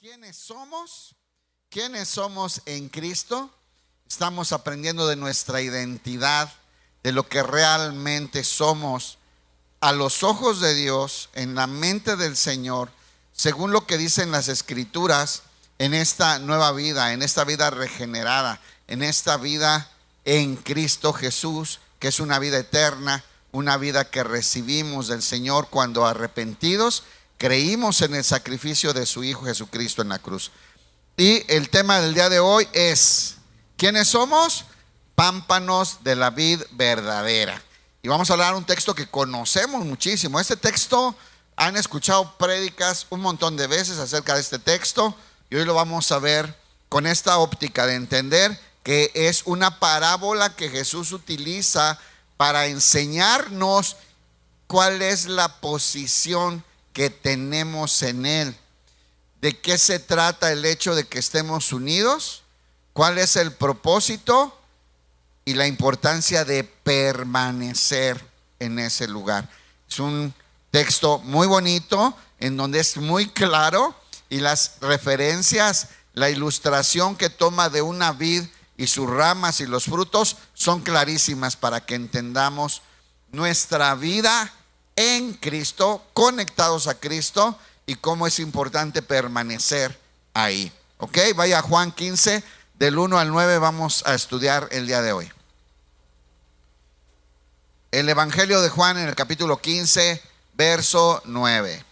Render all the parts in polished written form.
¿Quiénes somos? ¿Quiénes somos en Cristo? Estamos aprendiendo de nuestra identidad, de lo que realmente somos a los ojos de Dios, en la mente del Señor, según lo que dicen las Escrituras, en esta nueva vida, en esta vida regenerada, en esta vida en Cristo Jesús, que es una vida eterna, una vida que recibimos del Señor cuando arrepentidos creímos en el sacrificio de su Hijo Jesucristo en la cruz. Y el tema del día de hoy es: ¿quiénes somos? Pámpanos de la vid verdadera. Y vamos a hablar de un texto que conocemos muchísimo. Este texto, han escuchado prédicas un montón de veces acerca de este texto, y hoy lo vamos a ver con esta óptica de entender que es una parábola que Jesús utiliza para enseñarnos cuál es la posición que tenemos en Él. ¿De qué se trata el hecho de que estemos unidos? ¿Cuál es el propósito? Y la importancia de permanecer en ese lugar. Es un texto muy bonito, en donde es muy claro, y las referencias, la ilustración que toma de una vid y sus ramas y los frutos son clarísimas para que entendamos nuestra vida en Cristo, conectados a Cristo, y cómo es importante permanecer ahí. Ok, vaya a Juan 15, del 1 al 9 vamos a estudiar el día de hoy. El Evangelio de Juan en el capítulo 15, verso 9.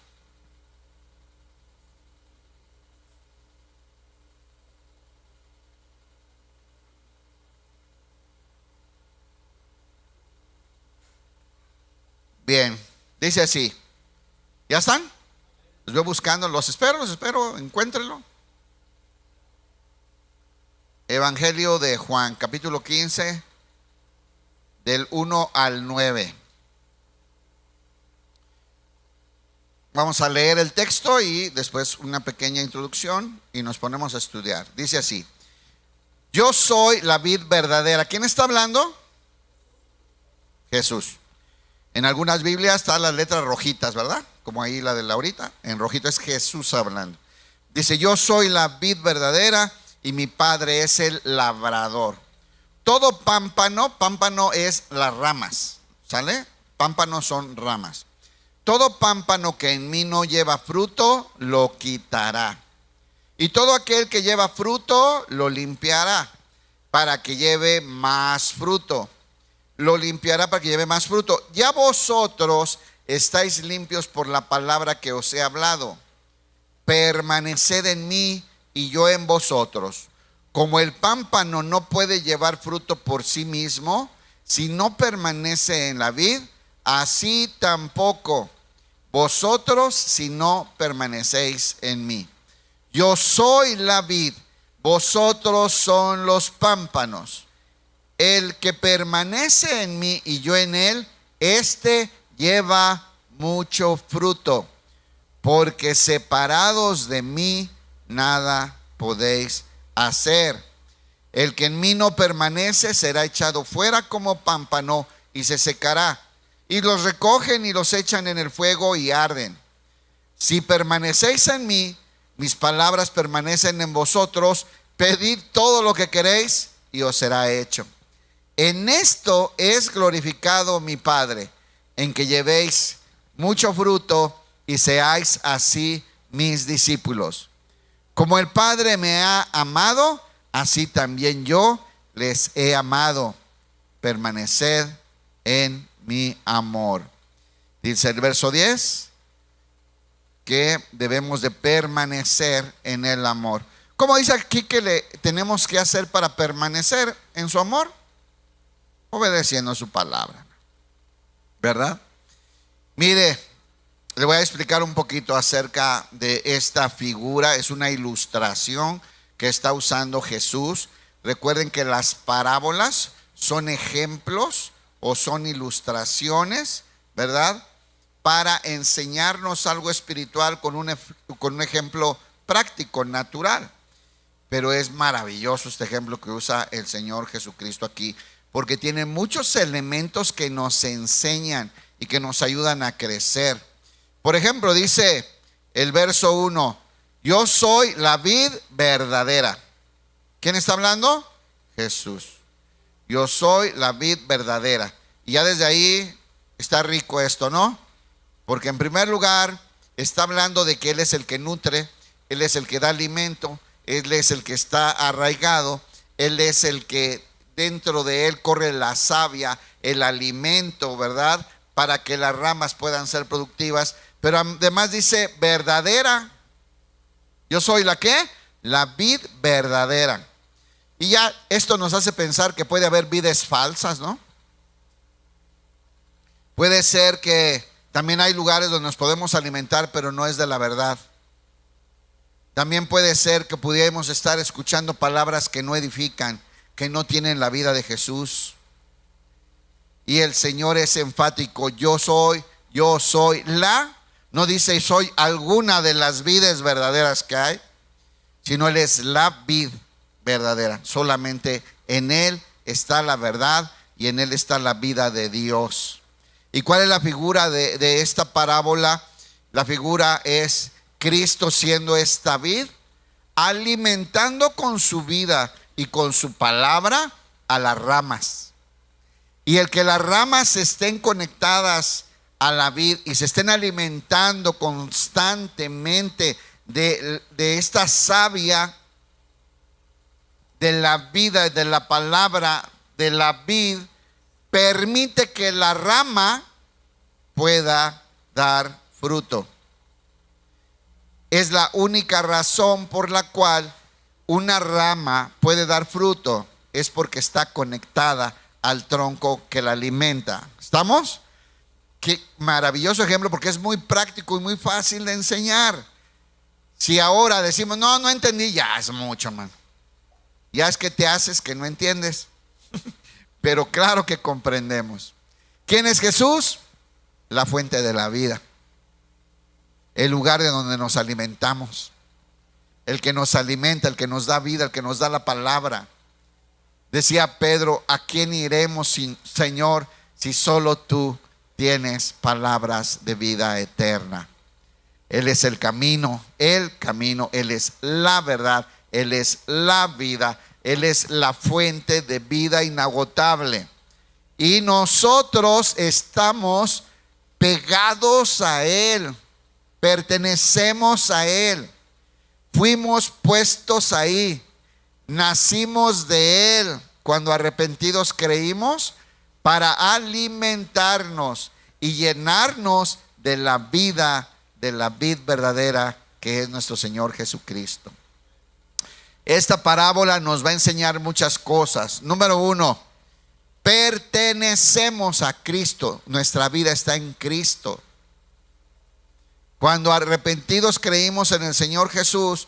Bien, dice así. ¿Ya están? Los voy buscando, los espero, encuéntrenlo. Evangelio de Juan, capítulo 15, del 1 al 9. Vamos a leer el texto y después una pequeña introducción y nos ponemos a estudiar. Dice así: yo soy la vid verdadera. ¿Quién está hablando? Jesús. En algunas Biblias están las letras rojitas, ¿verdad? Como ahí la de Laurita, en rojito es Jesús hablando. Dice: yo soy la vid verdadera y mi Padre es el labrador. Todo pámpano es las ramas, ¿sale? Pámpanos son ramas. Todo pámpano que en mí no lleva fruto, lo quitará. Y todo aquel que lleva fruto, lo limpiará para que lleve más fruto. Lo limpiará para que lleve más fruto. Ya vosotros estáis limpios por la palabra que os he hablado. Permaneced en mí y yo en vosotros. Como el pámpano no puede llevar fruto por sí mismo si no permanece en la vid, así tampoco vosotros si no permanecéis en mí. Yo soy la vid, vosotros son los pámpanos. El que permanece en mí y yo en él, este lleva mucho fruto, porque separados de mí nada podéis hacer. El que en mí no permanece será echado fuera como pámpano y se secará, y los recogen y los echan en el fuego y arden. Si permanecéis en mí, mis palabras permanecen en vosotros, pedid todo lo que queréis y os será hecho. En esto es glorificado mi Padre, en que llevéis mucho fruto y seáis así mis discípulos. Como el Padre me ha amado, así también yo les he amado. Permaneced en mi amor. Dice el verso 10 que debemos de permanecer en el amor. ¿Cómo dice aquí que tenemos que hacer para permanecer en su amor? Obedeciendo su palabra, ¿verdad? Mire, le voy a explicar un poquito acerca de esta figura. Es una ilustración que está usando Jesús. Recuerden que las parábolas son ejemplos o son ilustraciones, ¿verdad? Para enseñarnos algo espiritual con un ejemplo práctico, natural. Pero es maravilloso este ejemplo que usa el Señor Jesucristo aquí, porque tiene muchos elementos que nos enseñan y que nos ayudan a crecer. Por ejemplo, dice el verso 1: Yo soy la vid verdadera. ¿Quién está hablando? Jesús. Yo soy la vid verdadera. Y ya desde ahí está rico esto, ¿no? Porque en primer lugar está hablando de que Él es el que nutre, Él es el que da alimento, Él es el que está arraigado, Él es el que dentro de Él corre la savia, el alimento, ¿verdad? Para que las ramas puedan ser productivas. Pero además dice verdadera. Yo soy la ¿qué? La vid verdadera. Y ya esto nos hace pensar que puede haber vides falsas, ¿no? Puede ser que también hay lugares donde nos podemos alimentar, pero no es de la verdad. También puede ser que pudiéramos estar escuchando palabras que no edifican, que no tienen la vida de Jesús. Y el Señor es enfático: yo soy la, no dice soy alguna de las vides verdaderas que hay, sino Él es la vid verdadera. Solamente en Él está la verdad y en Él está la vida de Dios. ¿Y cuál es la figura de esta parábola? La figura es Cristo siendo esta vid, alimentando con su vida y con su palabra a las ramas. Y el que las ramas estén conectadas a la vid y se estén alimentando constantemente de esta savia de la vida, de la palabra de la vid, permite que la rama pueda dar fruto. Es la única razón por la cual una rama puede dar fruto, es porque está conectada al tronco que la alimenta. ¿Estamos? Qué maravilloso ejemplo, porque es muy práctico y muy fácil de enseñar. Si ahora decimos, no entendí, ya es mucho, man. Ya es que te haces que no entiendes. Pero claro que comprendemos. ¿Quién es Jesús? La fuente de la vida. El lugar de donde nos alimentamos. El que nos alimenta, el que nos da vida, el que nos da la palabra. Decía Pedro: ¿a quién iremos, Señor, si solo tú tienes palabras de vida eterna? Él es el camino, Él es la verdad, Él es la vida, Él es la fuente de vida inagotable. Y nosotros estamos pegados a Él, pertenecemos a Él, fuimos puestos ahí, nacimos de Él cuando arrepentidos creímos, para alimentarnos y llenarnos de la vida, de la vid verdadera que es nuestro Señor Jesucristo. Esta parábola nos va a enseñar muchas cosas. Número uno, pertenecemos a Cristo. Nuestra vida está en Cristo. Cuando arrepentidos creímos en el Señor Jesús,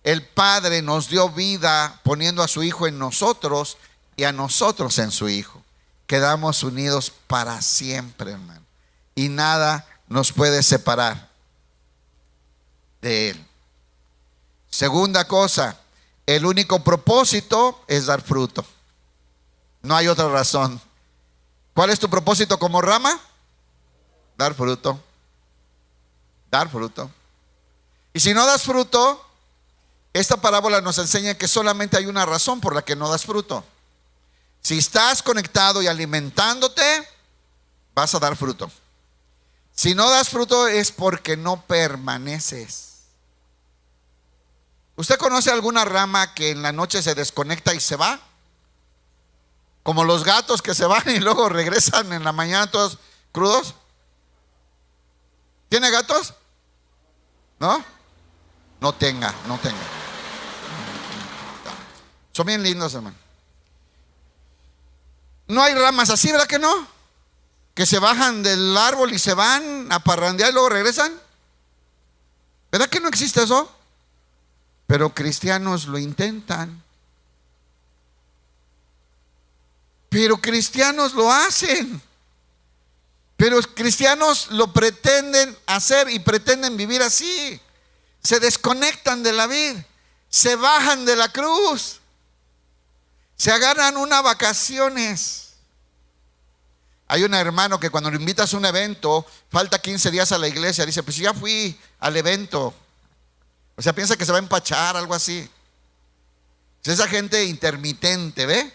el Padre nos dio vida poniendo a su Hijo en nosotros y a nosotros en su Hijo. Quedamos unidos para siempre, hermano. Y nada nos puede separar de Él. Segunda cosa, el único propósito es dar fruto. No hay otra razón. ¿Cuál es tu propósito como rama? Dar fruto. Dar fruto. Y si no das fruto, esta parábola nos enseña que solamente hay una razón por la que no das fruto. Si estás conectado y alimentándote, vas a dar fruto. Si no das fruto es porque no permaneces. ¿Usted conoce alguna rama que en la noche se desconecta y se va? Como los gatos que se van y luego regresan en la mañana todos crudos. ¿Tiene gatos? ¿No? No tenga. Son bien lindos, hermano. No hay ramas así, ¿verdad que no? Que se bajan del árbol y se van a parrandear y luego regresan. ¿Verdad que no existe eso? Pero cristianos lo intentan. Pero cristianos lo hacen. Pero cristianos lo pretenden hacer y pretenden vivir así. Se desconectan de la vida, se bajan de la cruz, se agarran unas vacaciones. Hay un hermano que cuando lo invitas a un evento, falta 15 días a la iglesia, dice: pues ya fui al evento. O sea, piensa que se va a empachar, algo así. Es esa gente intermitente, ¿ve?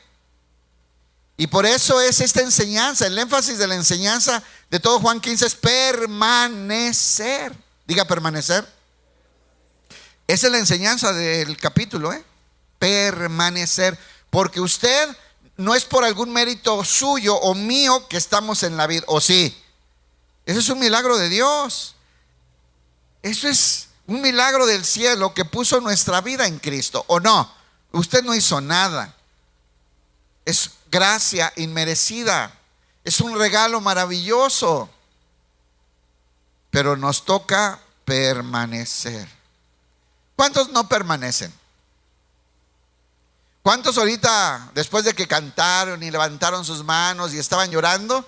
Y por eso es esta enseñanza, el énfasis de la enseñanza de todo Juan 15 es permanecer. Diga permanecer. Esa es la enseñanza del capítulo, permanecer. Porque usted no es por algún mérito suyo o mío que estamos en la vida, ¿o sí? Eso es un milagro de Dios. Eso es un milagro del cielo que puso nuestra vida en Cristo, ¿o no? Usted no hizo nada. Es gracia inmerecida. Es un regalo maravilloso. Pero nos toca permanecer. ¿Cuántos no permanecen? ¿Cuántos ahorita, después de que cantaron y levantaron sus manos y estaban llorando,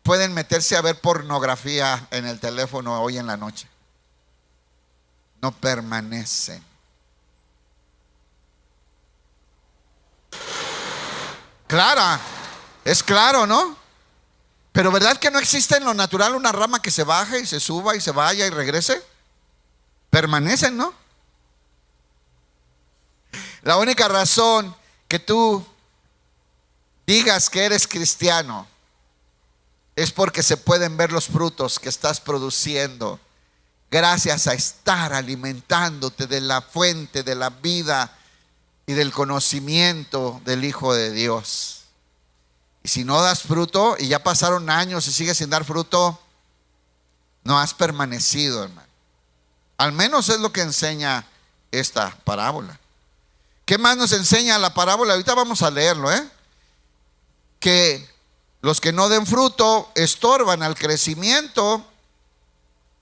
pueden meterse a ver pornografía en el teléfono hoy en la noche? No permanecen. Clara, es claro, ¿no? Pero ¿verdad que no existe en lo natural una rama que se baje y se suba y se vaya y regrese? Permanecen, ¿no? La única razón que tú digas que eres cristiano es porque se pueden ver los frutos que estás produciendo gracias a estar alimentándote de la fuente de la vida y del conocimiento del Hijo de Dios. Y si no das fruto y ya pasaron años y sigues sin dar fruto, no has permanecido, hermano. Al menos es lo que enseña esta parábola. ¿Qué más nos enseña la parábola? Ahorita vamos a leerlo, que los que no den fruto estorban al crecimiento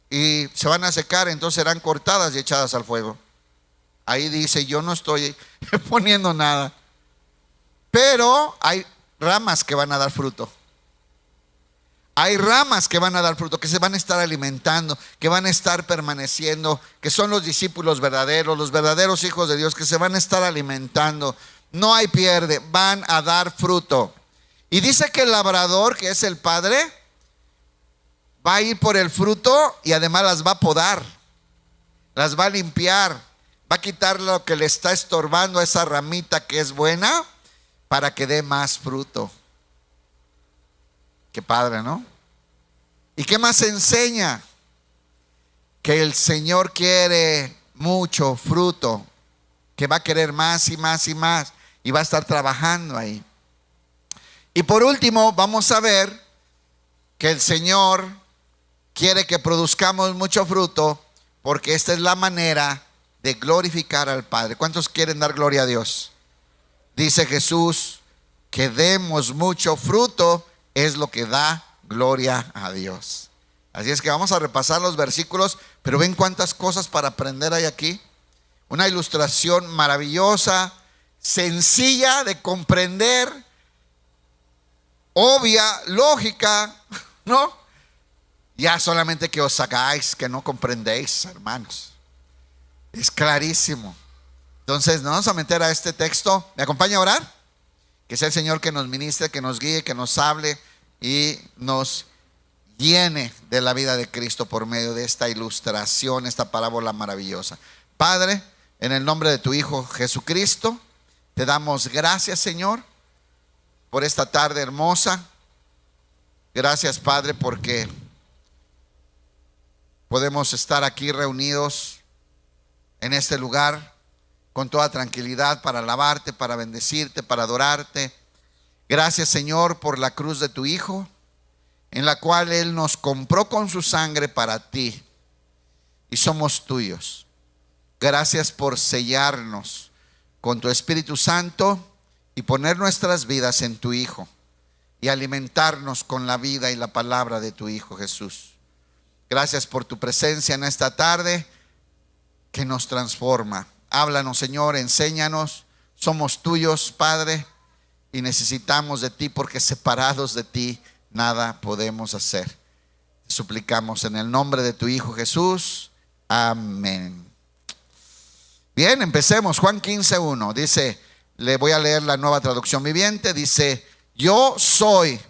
y se van a secar, entonces serán cortadas y echadas al fuego. Ahí dice, yo no estoy poniendo nada, pero hay ramas que van a dar fruto. Hay ramas que van a dar fruto, que se van a estar alimentando, que van a estar permaneciendo, que son los discípulos verdaderos, los verdaderos hijos de Dios, que se van a estar alimentando. No hay pierde, van a dar fruto. Y dice que el labrador, que es el Padre, va a ir por el fruto y además las va a podar, las va a limpiar, va a quitar lo que le está estorbando a esa ramita que es buena para que dé más fruto. Qué padre, ¿no? ¿Y qué más enseña? Que el Señor quiere mucho fruto, que va a querer más y más y más, y va a estar trabajando ahí. Y por último, vamos a ver que el Señor quiere que produzcamos mucho fruto, porque esta es la manera de glorificar al Padre. ¿Cuántos quieren dar gloria a Dios? Dice Jesús que demos mucho fruto es lo que da gloria a Dios. Así es que vamos a repasar los versículos, pero ven cuántas cosas para aprender hay aquí. Una ilustración maravillosa, sencilla de comprender, obvia, lógica, ¿no? Ya solamente que os hagáis que no comprendéis, hermanos. Es clarísimo. Entonces nos vamos a meter a este texto. ¿Me acompaña a orar? Que sea el Señor que nos ministre, que nos guíe, que nos hable y nos llene de la vida de Cristo por medio de esta ilustración, esta parábola maravillosa. Padre, en el nombre de tu Hijo Jesucristo, te damos gracias, Señor, por esta tarde hermosa. Gracias, Padre, porque podemos estar aquí reunidos en este lugar con toda tranquilidad para alabarte, para bendecirte, para adorarte. Gracias, Señor, por la cruz de tu Hijo, en la cual Él nos compró con su sangre para ti y somos tuyos. Gracias por sellarnos con tu Espíritu Santo y poner nuestras vidas en tu Hijo y alimentarnos con la vida y la palabra de tu Hijo Jesús. Gracias por tu presencia en esta tarde que nos transforma. Háblanos, Señor, enséñanos. Somos tuyos, Padre, y necesitamos de ti, porque separados de ti nada podemos hacer. Te suplicamos en el nombre de tu Hijo Jesús. Amén. Bien, empecemos. Juan 15:1 dice, le voy a leer la Nueva Traducción Viviente. Dice, yo soy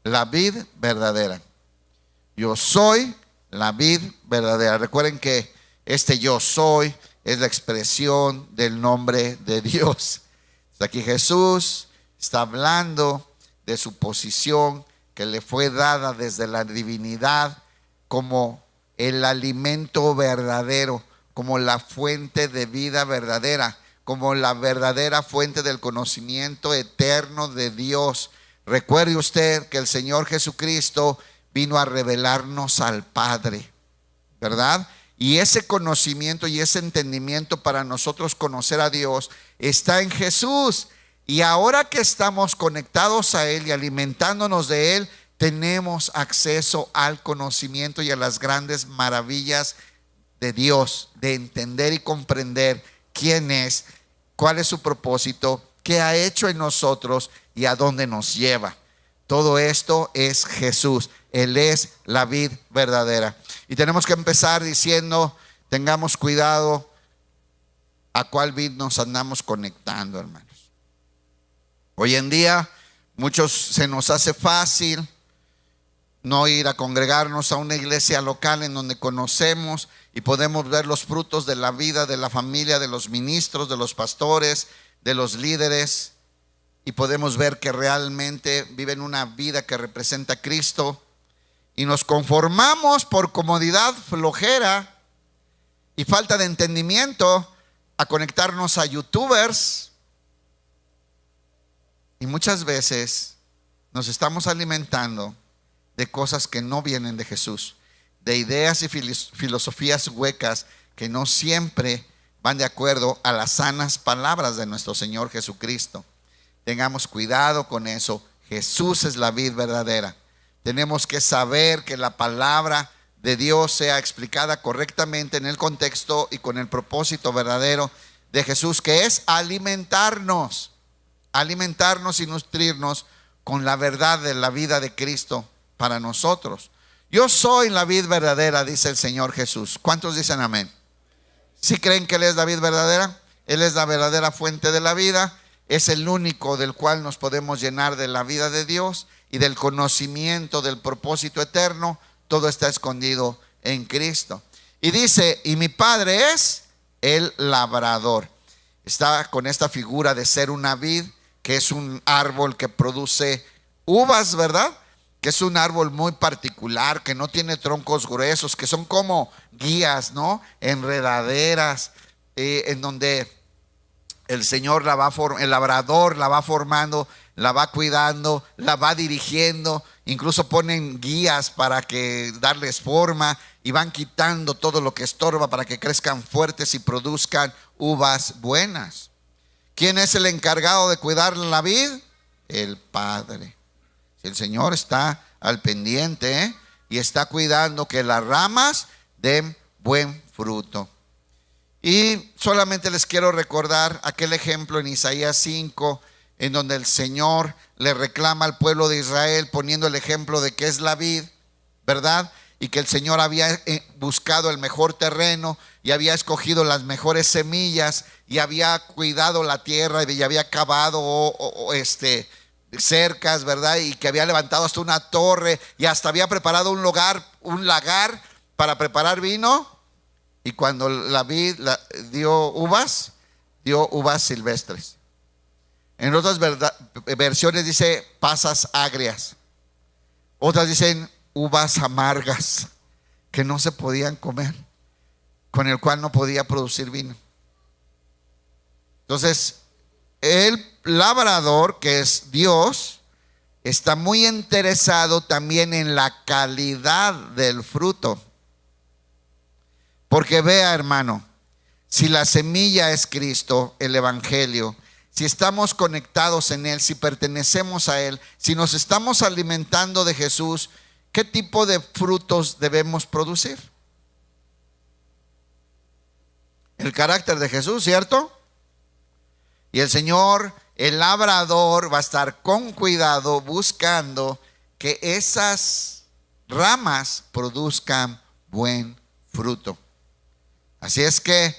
la vid verdadera. Yo soy la vid verdadera. Recuerden que este yo soy es la expresión del nombre de Dios. Aquí Jesús está hablando de su posición que le fue dada desde la divinidad como el alimento verdadero, como la fuente de vida verdadera, como la verdadera fuente del conocimiento eterno de Dios. Recuerde usted que el Señor Jesucristo vino a revelarnos al Padre, ¿verdad? Y ese conocimiento y ese entendimiento para nosotros conocer a Dios está en Jesús. Y ahora que estamos conectados a Él y alimentándonos de Él, tenemos acceso al conocimiento y a las grandes maravillas de Dios, de entender y comprender quién es, cuál es su propósito, qué ha hecho en nosotros y a dónde nos lleva. Todo esto es Jesús. Él es la vid verdadera. Y tenemos que empezar diciendo, tengamos cuidado a cuál vid nos andamos conectando, hermanos. Hoy en día, muchos se nos hace fácil no ir a congregarnos a una iglesia local en donde conocemos y podemos ver los frutos de la vida, de la familia, de los ministros, de los pastores, de los líderes, y podemos ver que realmente viven una vida que representa a Cristo, y nos conformamos por comodidad, flojera y falta de entendimiento a conectarnos a youtubers, y muchas veces nos estamos alimentando de cosas que no vienen de Jesús, de ideas y filosofías huecas que no siempre van de acuerdo a las sanas palabras de nuestro Señor Jesucristo. Tengamos cuidado con eso. Jesús es la vid verdadera. Tenemos que saber que la palabra de Dios sea explicada correctamente en el contexto y con el propósito verdadero de Jesús, que es alimentarnos y nutrirnos con la verdad de la vida de Cristo para nosotros. Yo soy la vid verdadera, dice el Señor Jesús. ¿Cuántos dicen amén? ¿Sí creen que Él es la vid verdadera? Él es la verdadera fuente de la vida. Es el único del cual nos podemos llenar de la vida de Dios y del conocimiento del propósito eterno. Todo está escondido en Cristo. Y dice, y mi Padre es el labrador. Está con esta figura de ser una vid, que es un árbol que produce uvas, ¿verdad? Que es un árbol muy particular, que no tiene troncos gruesos, que son como guías, ¿no? Enredaderas, en donde el Señor el labrador la va formando, la va cuidando, la va dirigiendo. Incluso ponen guías para que darles forma y van quitando todo lo que estorba para que crezcan fuertes y produzcan uvas buenas. ¿Quién es el encargado de cuidar la vid? El Padre. El Señor está al pendiente, y está cuidando que las ramas den buen fruto. Y solamente les quiero recordar aquel ejemplo en Isaías 5, en donde el Señor le reclama al pueblo de Israel poniendo el ejemplo de que es la vid, ¿verdad? Y que el Señor había buscado el mejor terreno y había escogido las mejores semillas y había cuidado la tierra y había cavado cercas, ¿verdad? Y que había levantado hasta una torre y hasta había preparado un lagar para preparar vino. Y cuando la vid dio uvas silvestres. En otras versiones dice pasas agrias. Otras dicen uvas amargas que no se podían comer, con el cual no podía producir vino. Entonces, el labrador, que es Dios, está muy interesado también en la calidad del fruto. Porque vea, hermano, si la semilla es Cristo, el Evangelio, si estamos conectados en Él, si pertenecemos a Él, si nos estamos alimentando de Jesús, ¿qué tipo de frutos debemos producir? El carácter de Jesús, ¿cierto? Y el Señor, el labrador, va a estar con cuidado buscando que esas ramas produzcan buen fruto. Así es que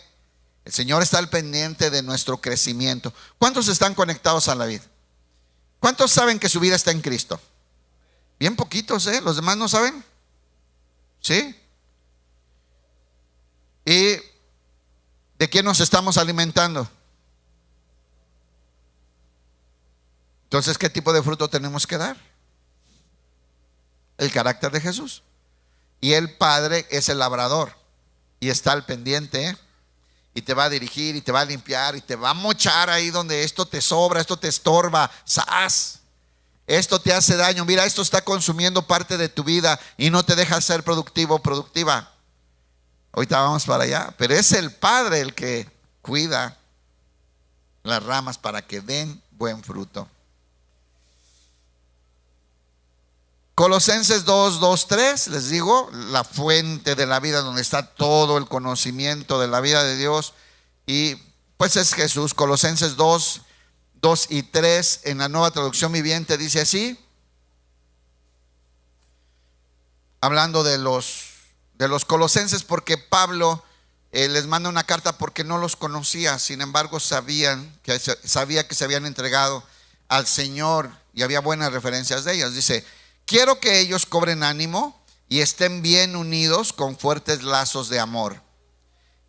el Señor está al pendiente de nuestro crecimiento. ¿Cuántos están conectados a la vida? ¿Cuántos saben que su vida está en Cristo? Bien poquitos, ¿eh? ¿Los demás no saben? ¿Sí? Y ¿De quién nos estamos alimentando? Entonces, ¿qué tipo de fruto tenemos que dar? El carácter de Jesús. Y el Padre es el labrador y está al pendiente, ¿eh? Y te va a dirigir y te va a limpiar y te va a mochar ahí donde esto te sobra, esto te estorba. ¡Sas! Esto te hace daño. Mira, esto está consumiendo parte de tu vida y no te deja ser productivo o productiva. Ahorita vamos para allá. Pero es el Padre el que cuida las ramas para que den buen fruto. Colosenses 2:3, les digo, la fuente de la vida, donde está todo el conocimiento de la vida de Dios, y pues es Jesús. Colosenses 2:2-3 en la Nueva Traducción Viviente dice así, hablando de los colosenses, porque Pablo les manda una carta porque no los conocía, sin embargo sabía que se habían entregado al Señor y había buenas referencias de ellos. Dice: quiero que ellos cobren ánimo y estén bien unidos con fuertes lazos de amor.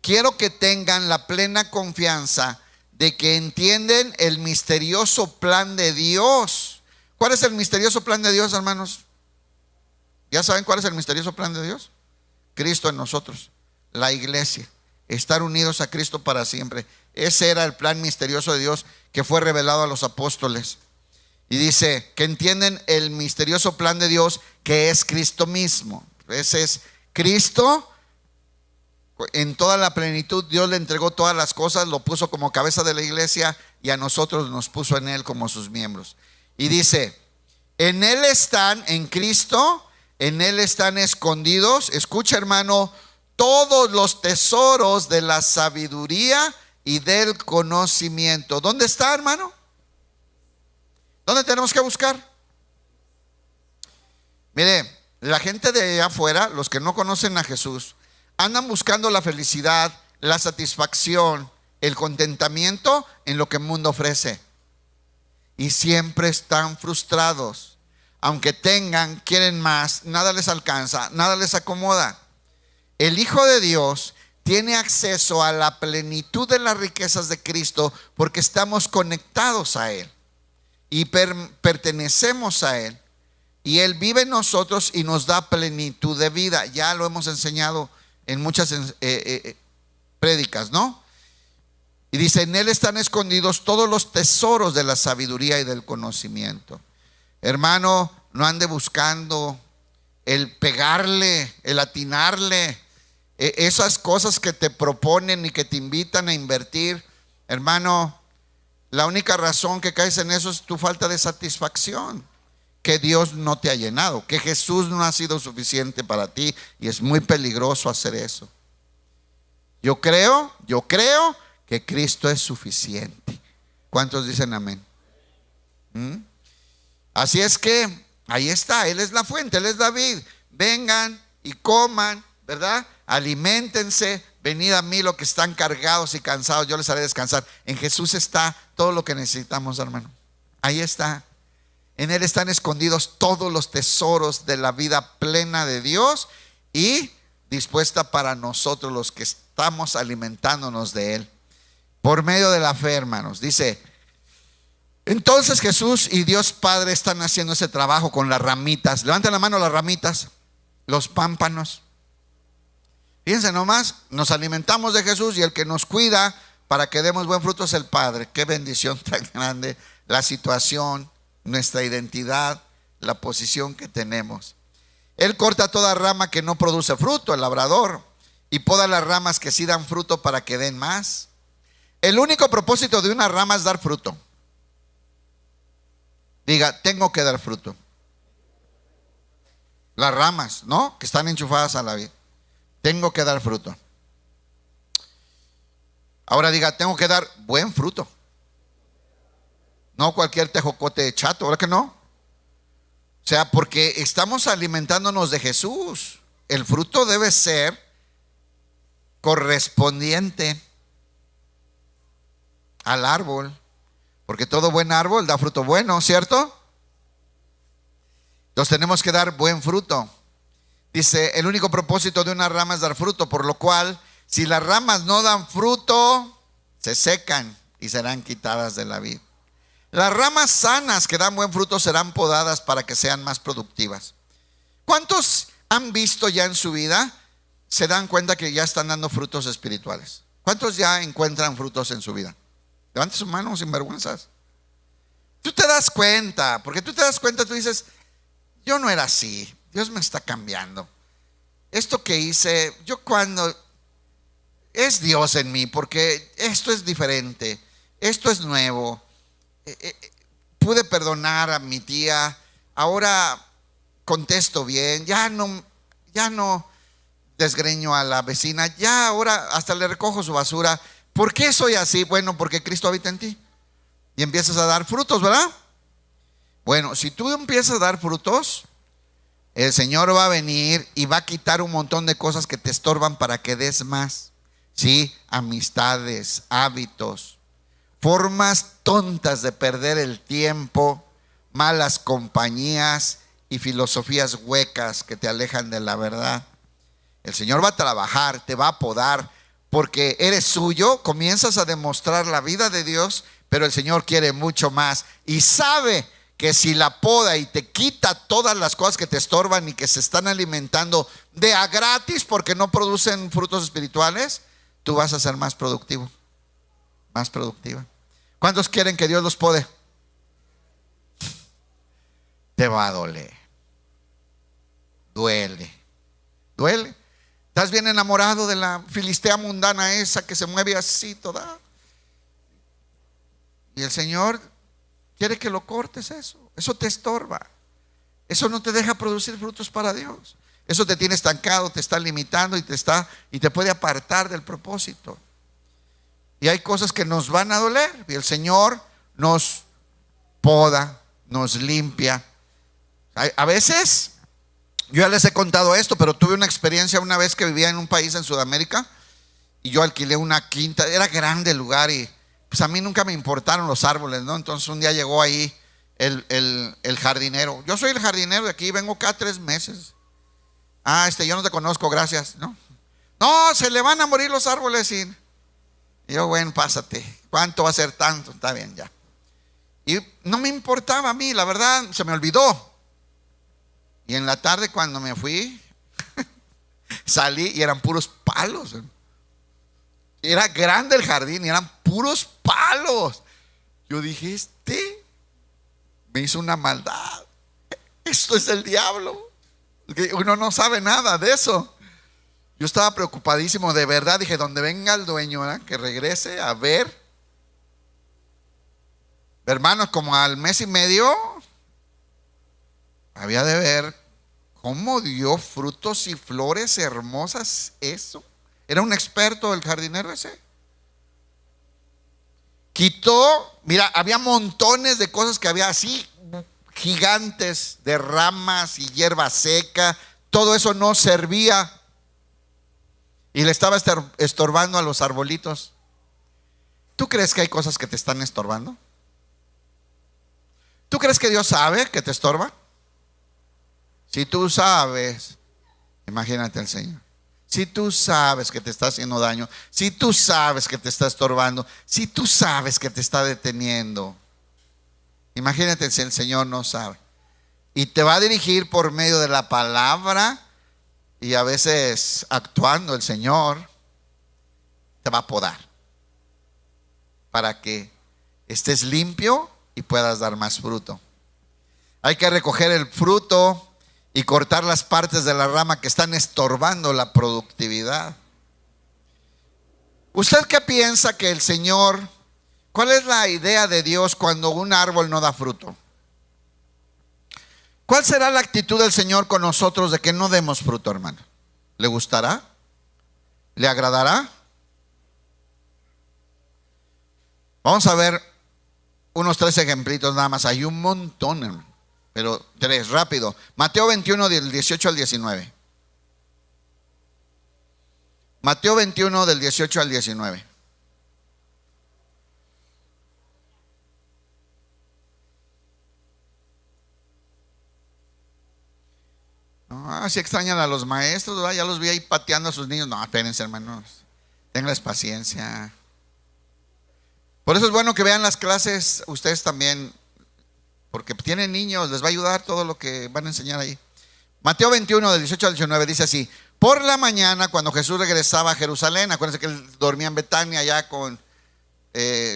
Quiero que tengan la plena confianza de que entienden el misterioso plan de Dios. ¿Cuál es el misterioso plan de Dios, hermanos? ¿Ya saben cuál es el misterioso plan de Dios? Cristo en nosotros, la iglesia, estar unidos a Cristo para siempre. Ese era el plan misterioso de Dios que fue revelado a los apóstoles. Y dice que entienden el misterioso plan de Dios, que es Cristo mismo. Ese es Cristo en toda la plenitud. Dios le entregó todas las cosas, lo puso como cabeza de la iglesia y a nosotros nos puso en él como sus miembros. Y dice: en él están, en Cristo, en él están escondidos, escucha, hermano, todos los tesoros de la sabiduría y del conocimiento. ¿Dónde está, hermano? ¿Dónde tenemos que buscar? Mire, la gente de allá afuera, los que no conocen a Jesús, andan buscando la felicidad, la satisfacción, el contentamiento en lo que el mundo ofrece. Y siempre están frustrados. Aunque tengan, quieren más, nada les alcanza, nada les acomoda. El Hijo de Dios tiene acceso a la plenitud de las riquezas de Cristo porque estamos conectados a Él. Y pertenecemos a Él, y Él vive en nosotros y nos da plenitud de vida. Ya lo hemos enseñado en muchas prédicas, ¿no? Y dice: en Él están escondidos todos los tesoros de la sabiduría y del conocimiento. Hermano, no ande buscando el pegarle, el atinarle, esas cosas que te proponen y que te invitan a invertir. Hermano, la única razón que caes en eso es tu falta de satisfacción, que Dios no te ha llenado, que Jesús no ha sido suficiente para ti, y es muy peligroso hacer eso. Yo creo que Cristo es suficiente. ¿Cuántos dicen amén? Así es que ahí está, Él es la fuente, Él es la vid. Vengan y coman, ¿verdad? Aliméntense, venid a mí los que están cargados y cansados, yo les haré descansar. En Jesús está todo lo que necesitamos, hermano. Ahí está. En Él están escondidos todos los tesoros de la vida plena de Dios y dispuesta para nosotros los que estamos alimentándonos de Él por medio de la fe, hermanos. Dice: entonces Jesús y Dios Padre están haciendo ese trabajo con las ramitas. Levanten la mano las ramitas, los pámpanos. Fíjense nomás, nos alimentamos de Jesús y el que nos cuida para que demos buen fruto es el Padre. Qué bendición tan grande. La situación, nuestra identidad, la posición que tenemos. Él corta toda rama que no produce fruto, el labrador, y poda las ramas que sí dan fruto para que den más. El único propósito de una rama es dar fruto. Diga: tengo que dar fruto. Las ramas, ¿no?, que están enchufadas a la vida. Tengo que dar fruto. Ahora diga: tengo que dar buen fruto. No cualquier tejocote chato, ¿verdad que no? O sea, porque estamos alimentándonos de Jesús. El fruto debe ser correspondiente al árbol, porque todo buen árbol da fruto bueno, ¿cierto? Entonces tenemos que dar buen fruto. Dice: el único propósito de una rama es dar fruto, por lo cual Si las ramas no dan fruto, se secan y serán quitadas de la vid. Las ramas sanas que dan buen fruto serán podadas para que sean más productivas. ¿Cuántos han visto ya en su vida, se dan cuenta que ya están dando frutos espirituales? ¿Cuántos ya encuentran frutos en su vida? Levante su mano, sin vergüenzas. Tú te das cuenta, porque tú te das cuenta, tú dices, yo no era así, Dios me está cambiando. Esto que hice, yo cuando es Dios en mí, porque esto es diferente, esto es nuevo. Pude perdonar a mi tía, ahora contesto bien, ya no desgreño a la vecina, ya ahora hasta le recojo su basura. ¿Por qué soy así? Bueno, porque Cristo habita en ti y empiezas a dar frutos, ¿verdad? Bueno, si tú empiezas a dar frutos, el Señor va a venir y va a quitar un montón de cosas que te estorban para que des más. Sí, amistades, hábitos, formas tontas de perder el tiempo, malas compañías y filosofías huecas que te alejan de la verdad. El Señor va a trabajar, te va a podar, porque eres suyo, comienzas a demostrar la vida de Dios, pero el Señor quiere mucho más y sabe que si la poda y te quita todas las cosas que te estorban y que se están alimentando de a gratis porque no producen frutos espirituales, tú vas a ser más productivo, más productiva. ¿Cuántos quieren que Dios los pode? Te va a doler. Duele. Estás bien enamorado de la filistea mundana esa que se mueve así toda. Y el Señor quiere que lo cortes eso. Eso te estorba. Eso no te deja producir frutos para Dios. Eso te tiene estancado, te está limitando y te puede apartar del propósito. Y hay cosas que nos van a doler. Y el Señor nos poda, nos limpia. A veces, yo ya les he contado esto, pero tuve una experiencia una vez que vivía en un país en Sudamérica y yo alquilé una quinta. Era grande el lugar y pues a mí nunca me importaron los árboles, ¿no? Entonces un día llegó ahí el jardinero. Yo soy el jardinero de aquí, vengo cada 3 meses. Yo no te conozco, gracias. No, se le van a morir los árboles. Y yo, bueno, pásate. ¿Cuánto va a ser tanto? Está bien, ya. Y no me importaba a mí, la verdad, se me olvidó. Y en la tarde cuando me fui, salí y eran puros palos. Era grande el jardín y eran puros palos. Yo dije, me hizo una maldad. Esto es el diablo. Uno no sabe nada de eso. Yo estaba preocupadísimo, de verdad. Dije, donde venga el dueño, ¿verdad?, que regrese a ver. Hermanos, como al mes y medio, había de ver cómo dio frutos y flores hermosas eso. Era un experto el jardinero ese. Quitó, mira, había montones de cosas que había así, gigantes de ramas y hierba seca. Todo eso no servía y le estaba estorbando a los arbolitos. ¿Tú crees que hay cosas que te están estorbando? ¿Tú crees que Dios sabe que te estorba? Si tú sabes, imagínate al Señor. Si tú sabes que te está haciendo daño, si tú sabes que te está estorbando, si tú sabes que te está deteniendo, imagínate si el Señor no sabe. Y te va a dirigir por medio de la palabra, y a veces actuando el Señor te va a podar para que estés limpio y puedas dar más fruto. Hay que recoger el fruto y cortar las partes de la rama que están estorbando la productividad. ¿Usted qué piensa que el Señor, cuál es la idea de Dios cuando un árbol no da fruto? ¿Cuál será la actitud del Señor con nosotros de que no demos fruto, hermano? ¿Le gustará? ¿Le agradará? Vamos a ver unos 3 ejemplitos nada más. Hay un montón, hermano, pero 3, rápido. Mateo 21 del 18 al 19. Mateo 21 del 18 al 19. No, si extrañan a los maestros, ¿verdad? Ya los vi ahí pateando a sus niños. No, espérense, hermanos. Ténganles paciencia. Por eso es bueno que vean las clases ustedes también, porque tienen niños, les va a ayudar todo lo que van a enseñar ahí. Mateo 21, del 18 al 19, dice así: por la mañana, cuando Jesús regresaba a Jerusalén, acuérdense que él dormía en Betania allá con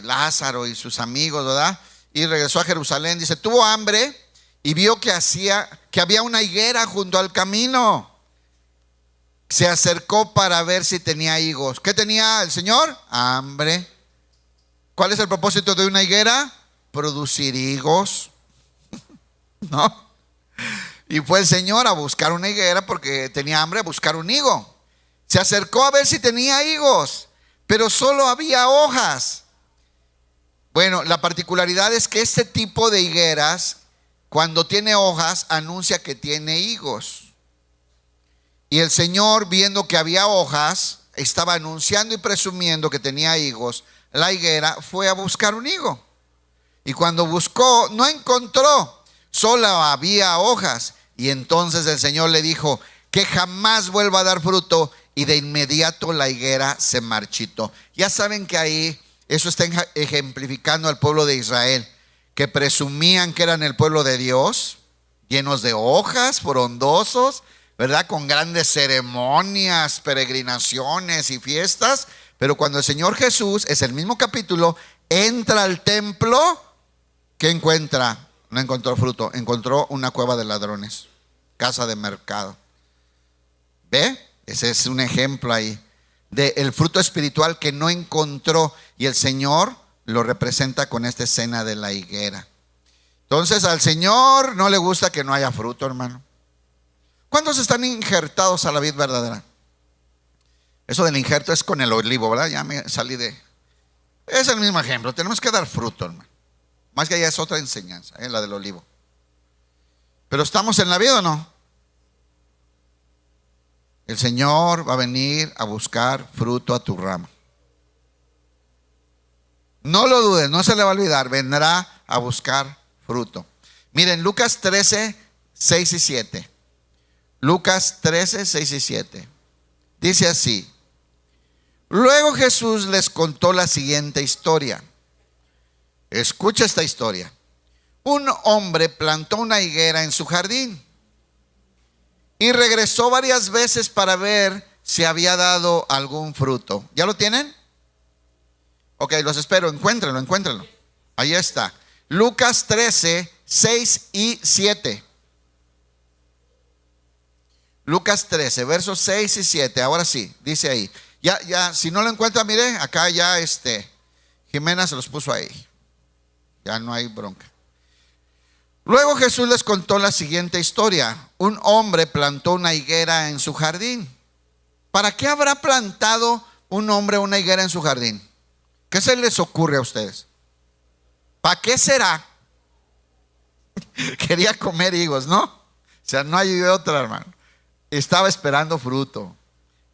Lázaro y sus amigos, ¿verdad? Y regresó a Jerusalén, dice, tuvo hambre y vio que había una higuera junto al camino. Se acercó para ver si tenía higos. ¿Qué tenía el Señor? Hambre. ¿Cuál es el propósito de una higuera? Producir higos. ¿No? Y fue el Señor a buscar una higuera porque tenía hambre, a buscar un higo. Se acercó a ver si tenía higos, pero solo había hojas. Bueno, la particularidad es que este tipo de higueras, cuando tiene hojas, anuncia que tiene higos. Y el Señor, viendo que había hojas, estaba anunciando y presumiendo que tenía higos. La higuera fue a buscar un higo. Y cuando buscó, no encontró, solo había hojas. Y entonces el Señor le dijo que jamás vuelva a dar fruto. Y de inmediato la higuera se marchitó. Ya saben que ahí eso está ejemplificando al pueblo de Israel, que presumían que eran el pueblo de Dios, llenos de hojas, frondosos, ¿verdad? Con grandes ceremonias, peregrinaciones y fiestas. Pero cuando el Señor Jesús, es el mismo capítulo, entra al templo, ¿qué encuentra? No encontró fruto, encontró una cueva de ladrones, casa de mercado. ¿Ve? Ese es un ejemplo ahí del fruto espiritual que no encontró, y el Señor lo representa con esta escena de la higuera. Entonces al Señor no le gusta que no haya fruto, hermano. ¿Cuántos están injertados a la vid verdadera? Eso del injerto es con el olivo, ¿verdad? Ya me salí de... Es el mismo ejemplo, tenemos que dar fruto, hermano. Más que allá es otra enseñanza, la del olivo. Pero ¿estamos en la vid o no? El Señor va a venir a buscar fruto a tu rama. No lo dudes, no se le va a olvidar, vendrá a buscar fruto. Miren, Lucas 13, 6 y 7. Lucas 13, 6 y 7. Dice así: luego Jesús les contó la siguiente historia. Escucha esta historia. Un hombre plantó una higuera en su jardín y regresó varias veces para ver si había dado algún fruto. ¿Ya lo tienen? Ok, los espero, encuéntrenlo. Ahí está. Lucas 13, 6 y 7. Lucas 13, versos 6 y 7. Ahora sí, dice ahí. Ya, si no lo encuentran, mire, acá ya Jimena se los puso ahí. Ya no hay bronca. Luego Jesús les contó la siguiente historia. Un hombre plantó una higuera en su jardín. ¿Para qué habrá plantado un hombre una higuera en su jardín? ¿Qué se les ocurre a ustedes? ¿Para qué será? Quería comer higos, ¿no? O sea, no hay de otra, hermano. Estaba esperando fruto.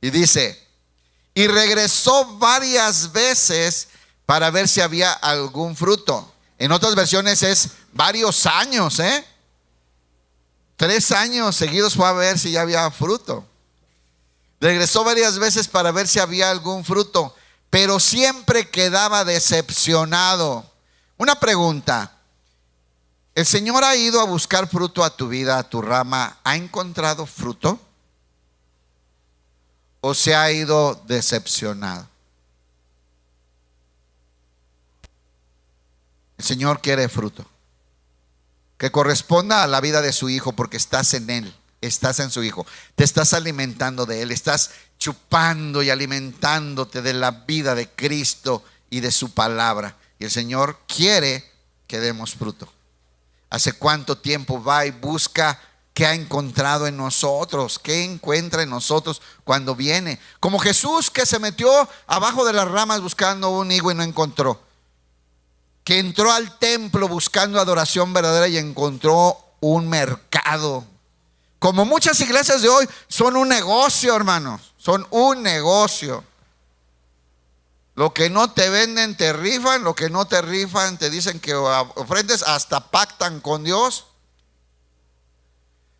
Y dice, y regresó varias veces para ver si había algún fruto. En otras versiones es varios años, 3 años seguidos fue a ver si ya había fruto. Regresó varias veces para ver si había algún fruto, pero siempre quedaba decepcionado. Una pregunta: ¿el Señor ha ido a buscar fruto a tu vida, a tu rama? ¿Ha encontrado fruto? ¿O se ha ido decepcionado? El Señor quiere fruto que corresponda a la vida de su Hijo, porque estás en Él, estás en su Hijo, te estás alimentando de Él, estás chupando y alimentándote de la vida de Cristo y de su palabra. Y el Señor quiere que demos fruto. ¿Hace cuánto tiempo va y busca qué ha encontrado en nosotros? ¿Qué encuentra en nosotros cuando viene? Como Jesús, que se metió abajo de las ramas buscando un higo y no encontró. Que entró al templo buscando adoración verdadera y encontró un mercado. Como muchas iglesias de hoy son un negocio, hermanos. Son un negocio. Lo que no te venden te rifan, lo que no te rifan te dicen que ofrendes, hasta pactan con Dios.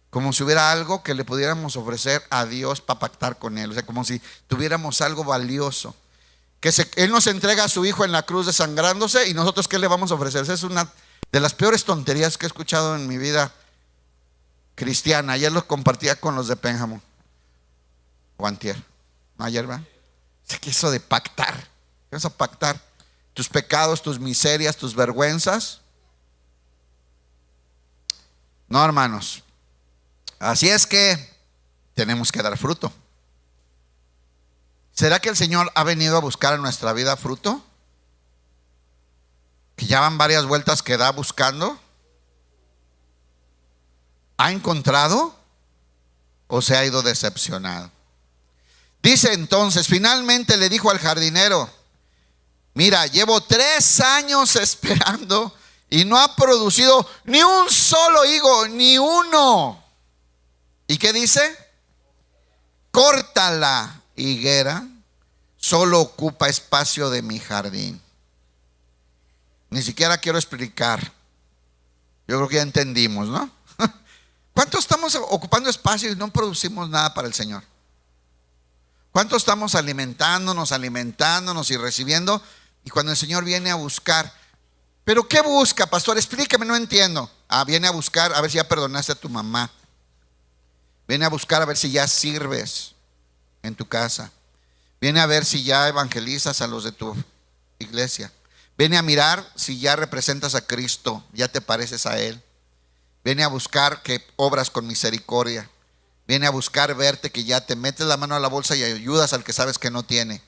Como si hubiera algo que le pudiéramos ofrecer a Dios para pactar con Él. O sea, como si tuviéramos algo valioso. Él nos entrega a su hijo en la cruz desangrándose, y nosotros ¿qué le vamos a ofrecer? Esa es una de las peores tonterías que he escuchado en mi vida cristiana. Ayer lo compartía con los de Pénjamo, o antier, no, ayer, ¿verdad? Es que eso de pactar, ¿qué vas a pactar? Tus pecados, tus miserias, tus vergüenzas. No, hermanos. Así es que tenemos que dar fruto. ¿Será que el Señor ha venido a buscar en nuestra vida fruto? Que ya van varias vueltas que da buscando. ¿Ha encontrado o se ha ido decepcionado? Dice entonces, finalmente le dijo al jardinero: mira, llevo 3 años esperando y no ha producido ni un solo higo, ni uno. ¿Y qué dice? Corta la higuera, solo ocupa espacio de mi jardín. Ni siquiera quiero explicar. Yo creo que ya entendimos, ¿no? ¿Cuánto estamos ocupando espacio y no producimos nada para el Señor? ¿Cuánto estamos alimentándonos y recibiendo? Y cuando el Señor viene a buscar, ¿pero qué busca, pastor? Explícame, no entiendo. Viene a buscar a ver si ya perdonaste a tu mamá. Viene a buscar a ver si ya sirves en tu casa. Viene a ver si ya evangelizas a los de tu iglesia. Viene a mirar si ya representas a Cristo, ya te pareces a Él. Viene a buscar que obras con misericordia. Viene a buscar verte que ya te metes la mano a la bolsa y ayudas al que sabes que no tiene.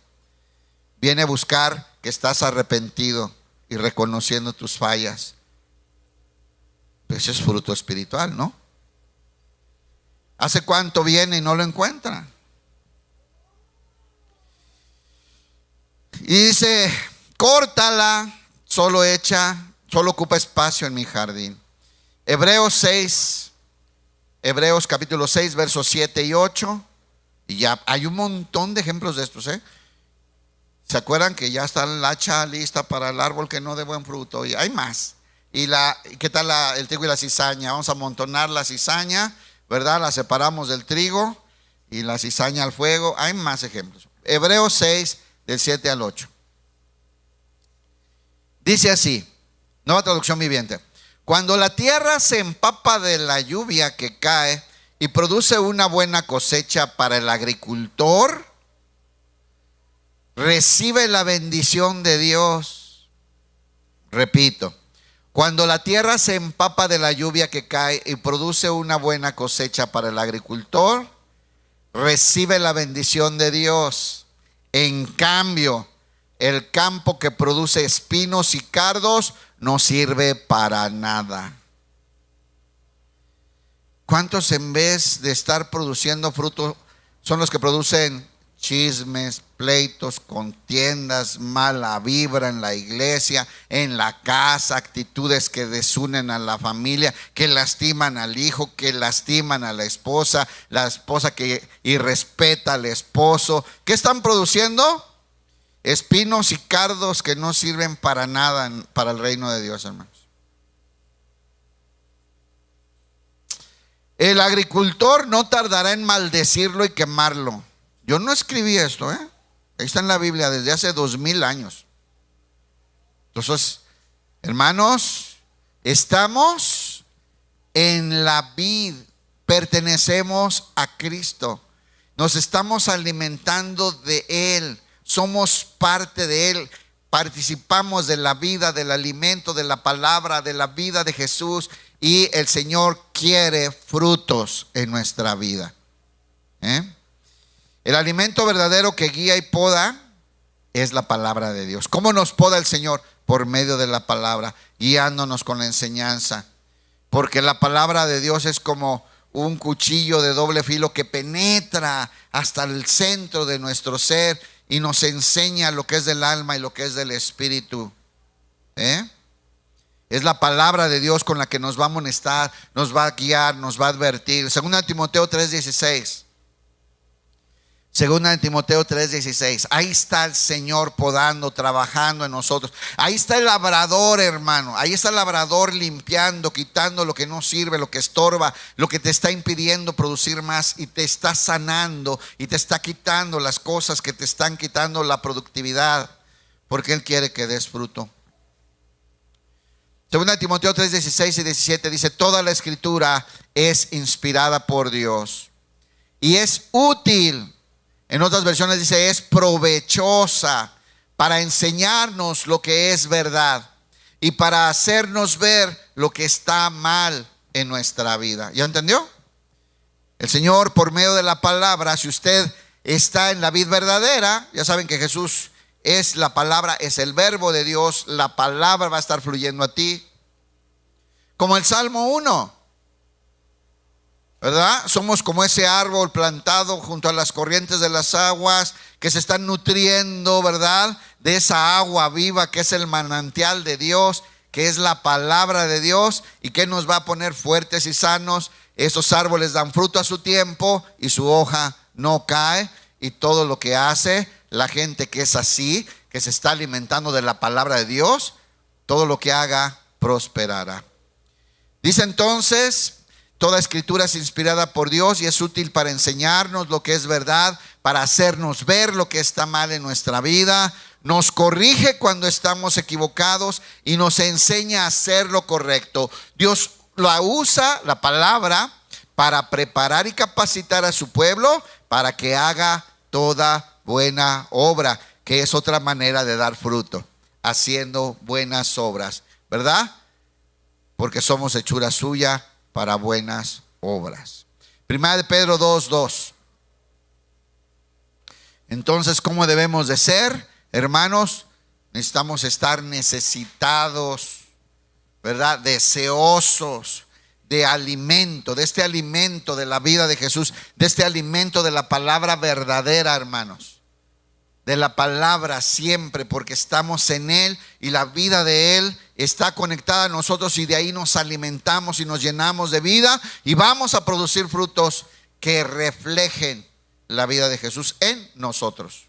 Viene a buscar que estás arrepentido y reconociendo tus fallas. Ese es fruto espiritual, ¿no? ¿Hace cuánto viene y no lo encuentra? Y dice: córtala, solo ocupa espacio en mi jardín. Hebreos capítulo 6, versos 7 y 8. Y ya hay un montón de ejemplos de estos, ¿Se acuerdan que ya está la hacha lista para el árbol que no dé buen fruto? Y hay más. Y ¿qué tal el trigo y la cizaña? Vamos a amontonar la cizaña, ¿verdad? La separamos del trigo y la cizaña al fuego. Hay más ejemplos. Hebreos 6, del 7 al 8. Dice así, Nueva Traducción Viviente: cuando la tierra se empapa de la lluvia que cae y produce una buena cosecha para el agricultor, recibe la bendición de Dios. Repito, cuando la tierra se empapa de la lluvia que cae y produce una buena cosecha para el agricultor, recibe la bendición de Dios. En cambio, el campo que produce espinos y cardos no sirve para nada. ¿Cuántos en vez de estar produciendo fruto son los que producen chismes, pleitos, contiendas, mala vibra en la iglesia, en la casa, actitudes que desunen a la familia, que lastiman al hijo, que lastiman a la esposa que irrespeta al esposo? ¿Qué están produciendo? Espinos y cardos que no sirven para nada para el reino de Dios, hermanos. El agricultor no tardará en maldecirlo y quemarlo. Yo no escribí esto, Ahí está en la Biblia desde hace 2000 años. Entonces, hermanos, estamos en la vid, pertenecemos a Cristo, nos estamos alimentando de Él, somos parte de Él, participamos de la vida, del alimento, de la palabra, de la vida de Jesús, y el Señor quiere frutos en nuestra vida. El alimento verdadero que guía y poda es la palabra de Dios. ¿Cómo nos poda el Señor? Por medio de la palabra, guiándonos con la enseñanza. Porque la palabra de Dios es como un cuchillo de doble filo que penetra hasta el centro de nuestro ser y nos enseña lo que es del alma y lo que es del espíritu. Es la palabra de Dios con la que nos va a amonestar, nos va a guiar, nos va a advertir. 2 Timoteo 3:16. Segunda de Timoteo 3:16. Ahí está el Señor podando, trabajando en nosotros. Ahí está el labrador, hermano. Ahí está el labrador limpiando, quitando lo que no sirve, lo que estorba, lo que te está impidiendo producir más, y te está sanando y te está quitando las cosas que te están quitando la productividad, porque Él quiere que des fruto. Segunda de Timoteo 3:16 y 17 dice: toda la escritura es inspirada por Dios y es útil. En otras versiones dice: es provechosa para enseñarnos lo que es verdad y para hacernos ver lo que está mal en nuestra vida. ¿Ya entendió? El Señor, por medio de la palabra, si usted está en la vid verdadera, ya saben que Jesús es la palabra, es el verbo de Dios, la palabra va a estar fluyendo a ti. Como el Salmo 1. ¿Verdad? Somos como ese árbol plantado junto a las corrientes de las aguas, que se están nutriendo, ¿verdad?, de esa agua viva que es el manantial de Dios, que es la palabra de Dios, y que nos va a poner fuertes y sanos. Esos árboles dan fruto a su tiempo y su hoja no cae. Y todo lo que hace la gente que es así, que se está alimentando de la palabra de Dios, todo lo que haga prosperará. Dice entonces: toda escritura es inspirada por Dios y es útil para enseñarnos lo que es verdad, para hacernos ver lo que está mal en nuestra vida, nos corrige cuando estamos equivocados y nos enseña a hacer lo correcto. Dios la usa, la palabra, para preparar y capacitar a su pueblo para que haga toda buena obra, que es otra manera de dar fruto, haciendo buenas obras, ¿verdad? Porque somos hechura suya para buenas obras. Primera de Pedro 2:2. Entonces, ¿cómo debemos de ser, hermanos? Necesitamos estar necesitados, ¿verdad?, deseosos de alimento, de este alimento de la vida de Jesús, de este alimento de la palabra verdadera, hermanos, de la palabra siempre, porque estamos en Él y la vida de Él está conectada a nosotros, y de ahí nos alimentamos y nos llenamos de vida y vamos a producir frutos que reflejen la vida de Jesús en nosotros.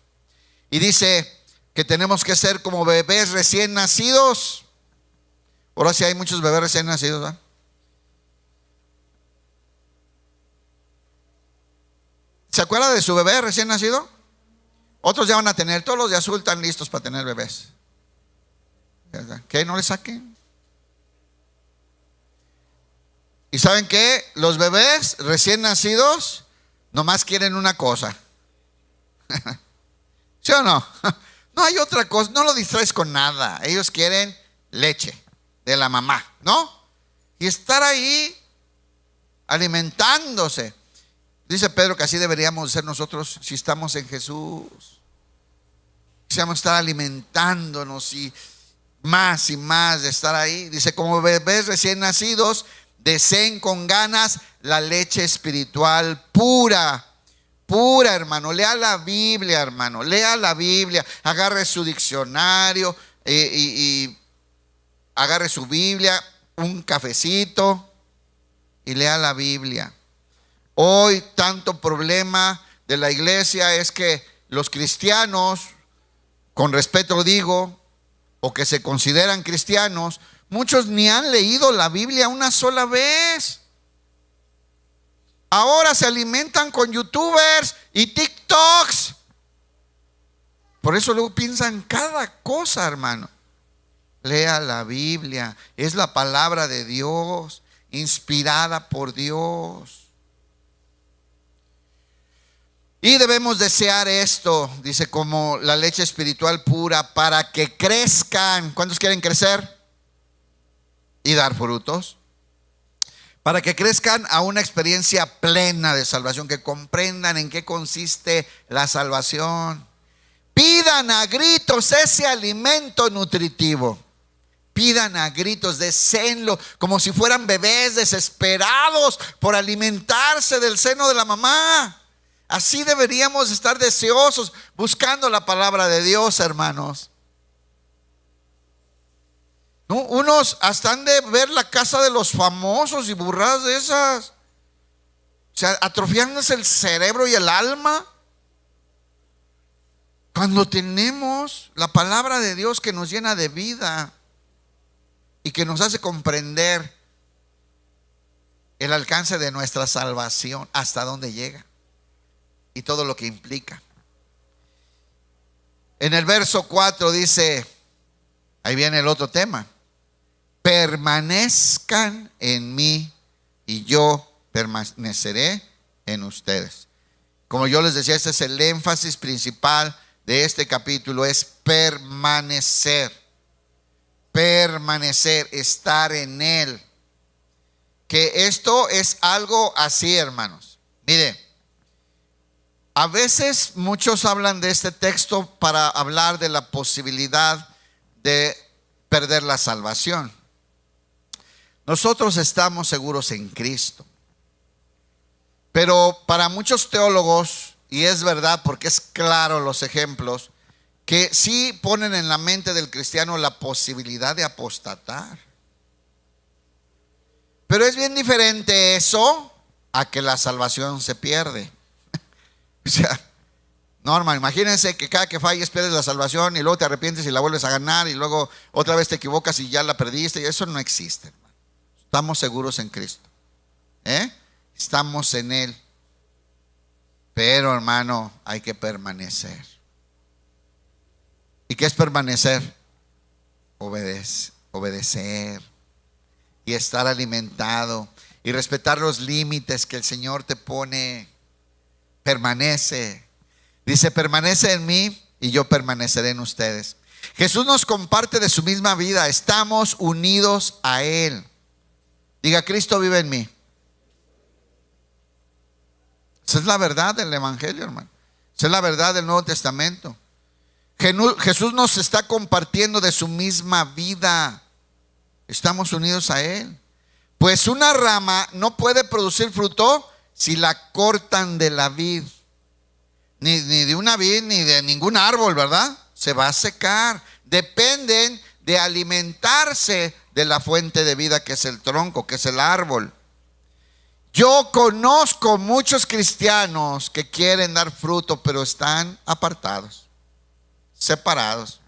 Y dice que tenemos que ser como bebés recién nacidos. Ahora sí hay muchos bebés recién nacidos, ¿verdad? ¿Se acuerda de su bebé recién nacido? Otros ya van a tener, todos los de azul están listos para tener bebés. ¿Qué? ¿No le saquen? ¿Y saben qué? Los bebés recién nacidos nomás quieren una cosa. ¿Sí o no? No hay otra cosa, no lo distraes con nada. Ellos quieren leche de la mamá, ¿no? Y estar ahí alimentándose. Dice Pedro que así deberíamos ser nosotros si estamos en Jesús. Quisiéramos estar alimentándonos y más de estar ahí. Dice: como bebés recién nacidos, deseen con ganas la leche espiritual pura. Pura, hermano. Lea la Biblia, hermano. Lea la Biblia. Agarre su diccionario y agarre su Biblia, un cafecito y lea la Biblia. Hoy tanto problema de la iglesia es que los cristianos, con respeto digo, o que se consideran cristianos, muchos ni han leído la Biblia una sola vez. Ahora se alimentan con youtubers y TikToks. Por eso luego piensan cada cosa, hermano. Lea la Biblia, es la palabra de Dios, inspirada por Dios. Y debemos desear esto, dice, como la leche espiritual pura, para que crezcan. ¿Cuántos quieren crecer y dar frutos? Para que crezcan a una experiencia plena de salvación, que comprendan en qué consiste la salvación. Pidan a gritos ese alimento nutritivo. Pidan a gritos, deseenlo, como si fueran bebés desesperados por alimentarse del seno de la mamá. Así deberíamos estar deseosos, buscando la palabra de Dios, hermanos. ¿No? Unos hasta han de ver La Casa de los Famosos y burradas de esas. O sea, atrofiándose el cerebro y el alma. Cuando tenemos la palabra de Dios que nos llena de vida y que nos hace comprender el alcance de nuestra salvación, hasta dónde llega y todo lo que implica. En el verso 4 dice, ahí viene el otro tema: permanezcan en mí y yo permaneceré en ustedes. Como yo les decía, este es el énfasis principal de este capítulo, es permanecer. Permanecer, estar en Él. Que esto es algo así, hermanos. Mire, a veces muchos hablan de este texto para hablar de la posibilidad de perder la salvación. Nosotros estamos seguros en Cristo. Pero para muchos teólogos, y es verdad porque es claro los ejemplos, que sí ponen en la mente del cristiano la posibilidad de apostatar. Pero es bien diferente eso a que la salvación se pierde. O sea, no, hermano, imagínense que cada que falles pierdes la salvación y luego te arrepientes y la vuelves a ganar y luego otra vez te equivocas y ya la perdiste. Y eso no existe, hermano. Estamos seguros en Cristo. Estamos en Él. Pero, hermano, hay que permanecer. ¿Y qué es permanecer? Obedecer y estar alimentado y respetar los límites que el Señor te pone. Permanece. Dice, permanece en mí y yo permaneceré en ustedes. Jesús nos comparte de su misma vida. Estamos unidos a Él. Diga, Cristo vive en mí. Esa es la verdad del Evangelio, hermano. Esa es la verdad del Nuevo Testamento. Jesús nos está compartiendo de su misma vida. Estamos unidos a Él. Pues una rama no puede producir fruto si la cortan de la vid. Ni de una vid, ni de ningún árbol, ¿verdad? Se va a secar. Dependen de alimentarse de la fuente de vida, que es el tronco, que es el árbol. Yo conozco muchos cristianos que quieren dar fruto, pero están apartados, separados.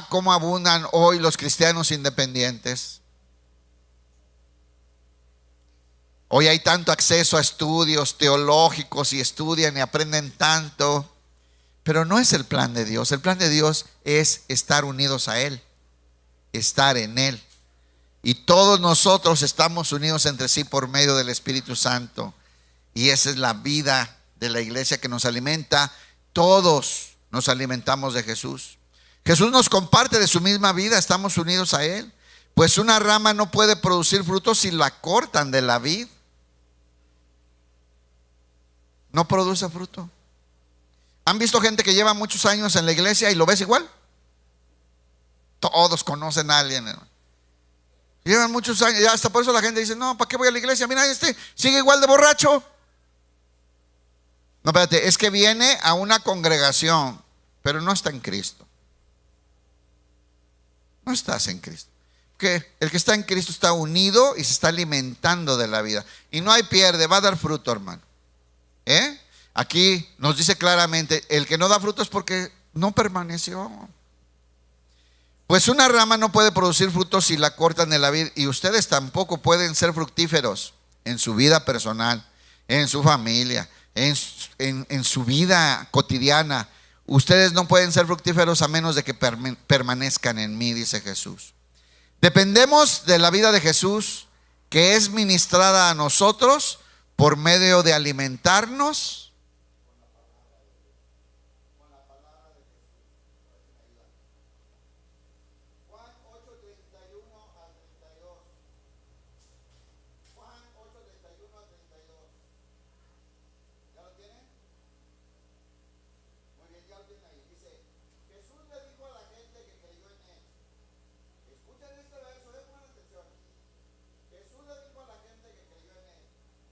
Cómo abundan hoy los cristianos independientes. Hoy hay tanto acceso a estudios teológicos y estudian y aprenden tanto, pero no es el plan de Dios. El plan de Dios es estar unidos a Él, estar en Él. Y todos nosotros estamos unidos entre sí por medio del Espíritu Santo. Y esa es la vida de la iglesia que nos alimenta. Todos nos alimentamos de Jesús. Jesús nos comparte de su misma vida, estamos unidos a Él. Pues una rama no puede producir frutos si la cortan de la vid. No produce fruto. ¿Han visto gente que lleva muchos años en la iglesia y lo ves igual? Todos conocen a alguien, hermano. Llevan muchos años, ya hasta por eso la gente dice, no, ¿para qué voy a la iglesia? Mira, sigue igual de borracho. No, espérate, es que viene a una congregación, pero no está en Cristo. No estás en Cristo. Porque el que está en Cristo está unido y se está alimentando de la vida. Y no hay pierde, va a dar fruto, hermano. Aquí nos dice claramente, el que no da fruto es porque no permaneció. Pues una rama no puede producir frutos si la cortan de la vid, y ustedes tampoco pueden ser fructíferos en su vida personal, en su familia, en su vida cotidiana. Ustedes no pueden ser fructíferos a menos de que permanezcan en mí, dice Jesús. Dependemos de la vida de Jesús, que es ministrada a nosotros por medio de alimentarnos.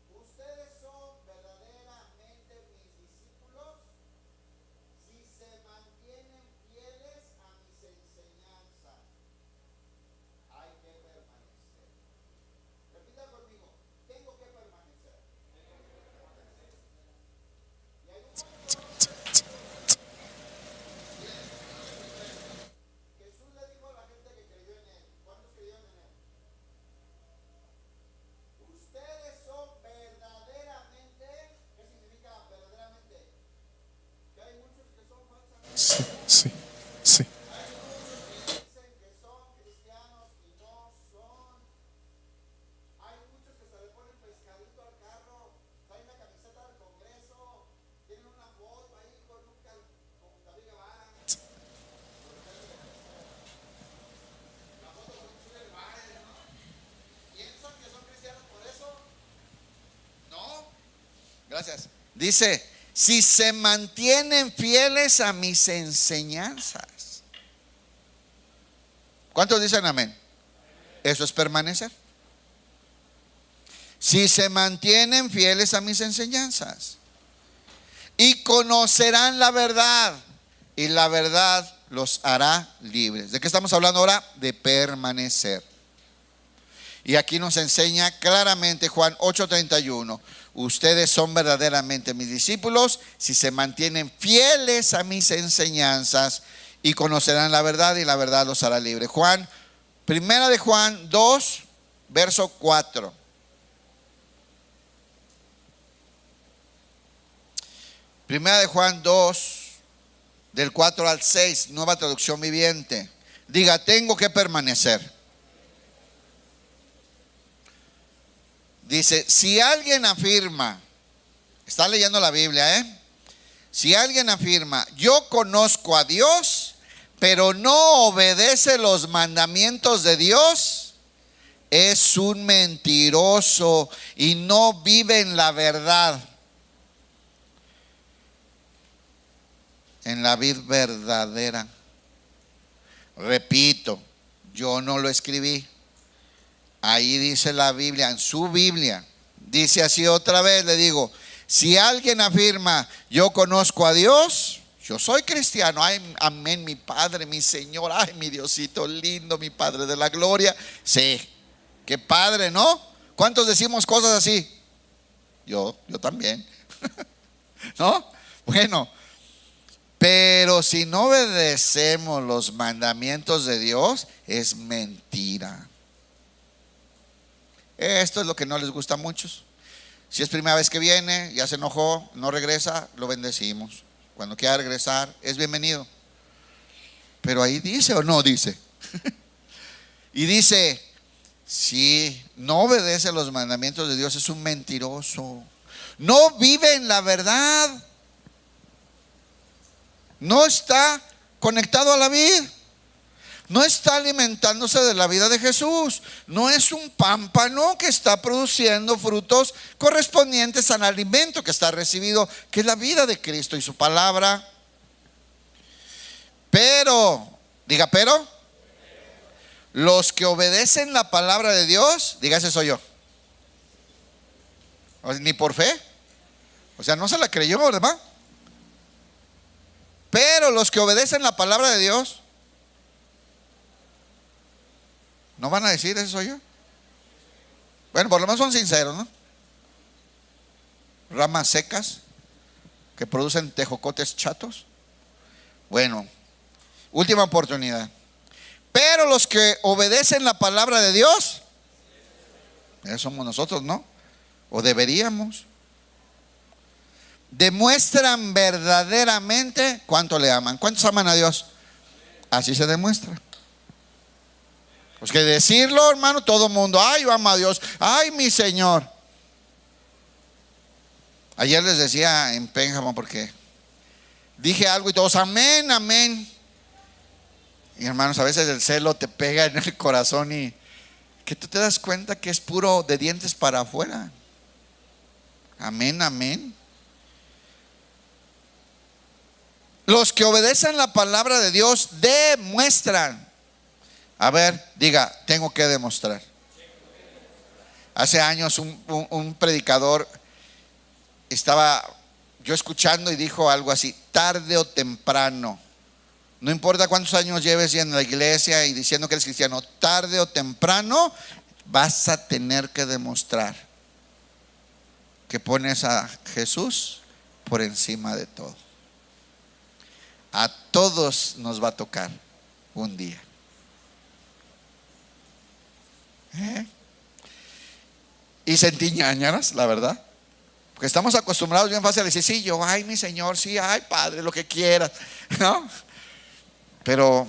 Ustedes son verdaderamente Gracias. Dice, si se mantienen fieles a mis enseñanzas. ¿Cuántos dicen amén? Eso es permanecer. Si se mantienen fieles a mis enseñanzas. Y conocerán la verdad. Y la verdad los hará libres. ¿De qué estamos hablando ahora? De permanecer. Y aquí nos enseña claramente Juan 8:31. Ustedes son verdaderamente mis discípulos si se mantienen fieles a mis enseñanzas y conocerán la verdad y la verdad los hará libres. Primera de Juan 2, verso 4. Primera de Juan 2, del 4 al 6, nueva traducción viviente. Diga, tengo que permanecer. Dice, si alguien afirma, está leyendo la Biblia, si alguien afirma, yo conozco a Dios, pero no obedece los mandamientos de Dios, es un mentiroso y no vive en la verdad. En la vid verdadera. Repito, yo no lo escribí. Ahí dice la Biblia, en su Biblia. Dice así otra vez, le digo, si alguien afirma, yo conozco a Dios, yo soy cristiano, ay, amén, mi Padre, mi Señor, ay, mi Diosito lindo, mi Padre de la gloria. Sí, qué padre, ¿no? ¿Cuántos decimos cosas así? Yo también. ¿No? Bueno, pero si no obedecemos los mandamientos de Dios, es mentira. Esto es lo que no les gusta a muchos. Si es primera vez que viene, ya se enojó, no regresa, lo bendecimos. Cuando quiera regresar, es bienvenido. Pero ahí dice o no dice. Y dice, si no obedece los mandamientos de Dios, es un mentiroso. No vive en la verdad. No está conectado a la vida. No está alimentándose de la vida de Jesús. No es un pámpano que está produciendo frutos correspondientes al alimento que está recibido, que es la vida de Cristo y su palabra. Pero, diga, pero los que obedecen la palabra de Dios, diga, ese soy yo. Ni por fe. O sea, no se la creyó, ¿verdad? Pero los que obedecen la palabra de Dios, ¿no van a decir ese soy yo? Bueno, por lo menos son sinceros, ¿no? Ramas secas que producen tejocotes chatos. Bueno, última oportunidad. Pero los que obedecen la palabra de Dios, esos somos nosotros, ¿no? O deberíamos. Demuestran verdaderamente cuánto le aman. ¿Cuántos aman a Dios? Así se demuestra. Pues que decirlo, hermano, todo el mundo, ay, yo amo a Dios, ay, mi Señor. Ayer les decía en Pénjamo, porque dije algo y todos, amén, amén. Y hermanos, a veces el celo te pega en el corazón y que tú te das cuenta que es puro de dientes para afuera. Amén, amén. Los que obedecen la palabra de Dios demuestran. A ver, diga, tengo que demostrar. Hace años un predicador estaba yo escuchando y dijo algo así, tarde o temprano, no importa cuántos años lleves en la iglesia y diciendo que eres cristiano, tarde o temprano vas a tener que demostrar que pones a Jesús por encima de todo. A todos nos va a tocar un día. Y sentí ñañaras, la verdad, porque estamos acostumbrados bien fácil a decir, sí, yo, ay, mi Señor, sí, ay, Padre, lo que quieras, ¿no? Pero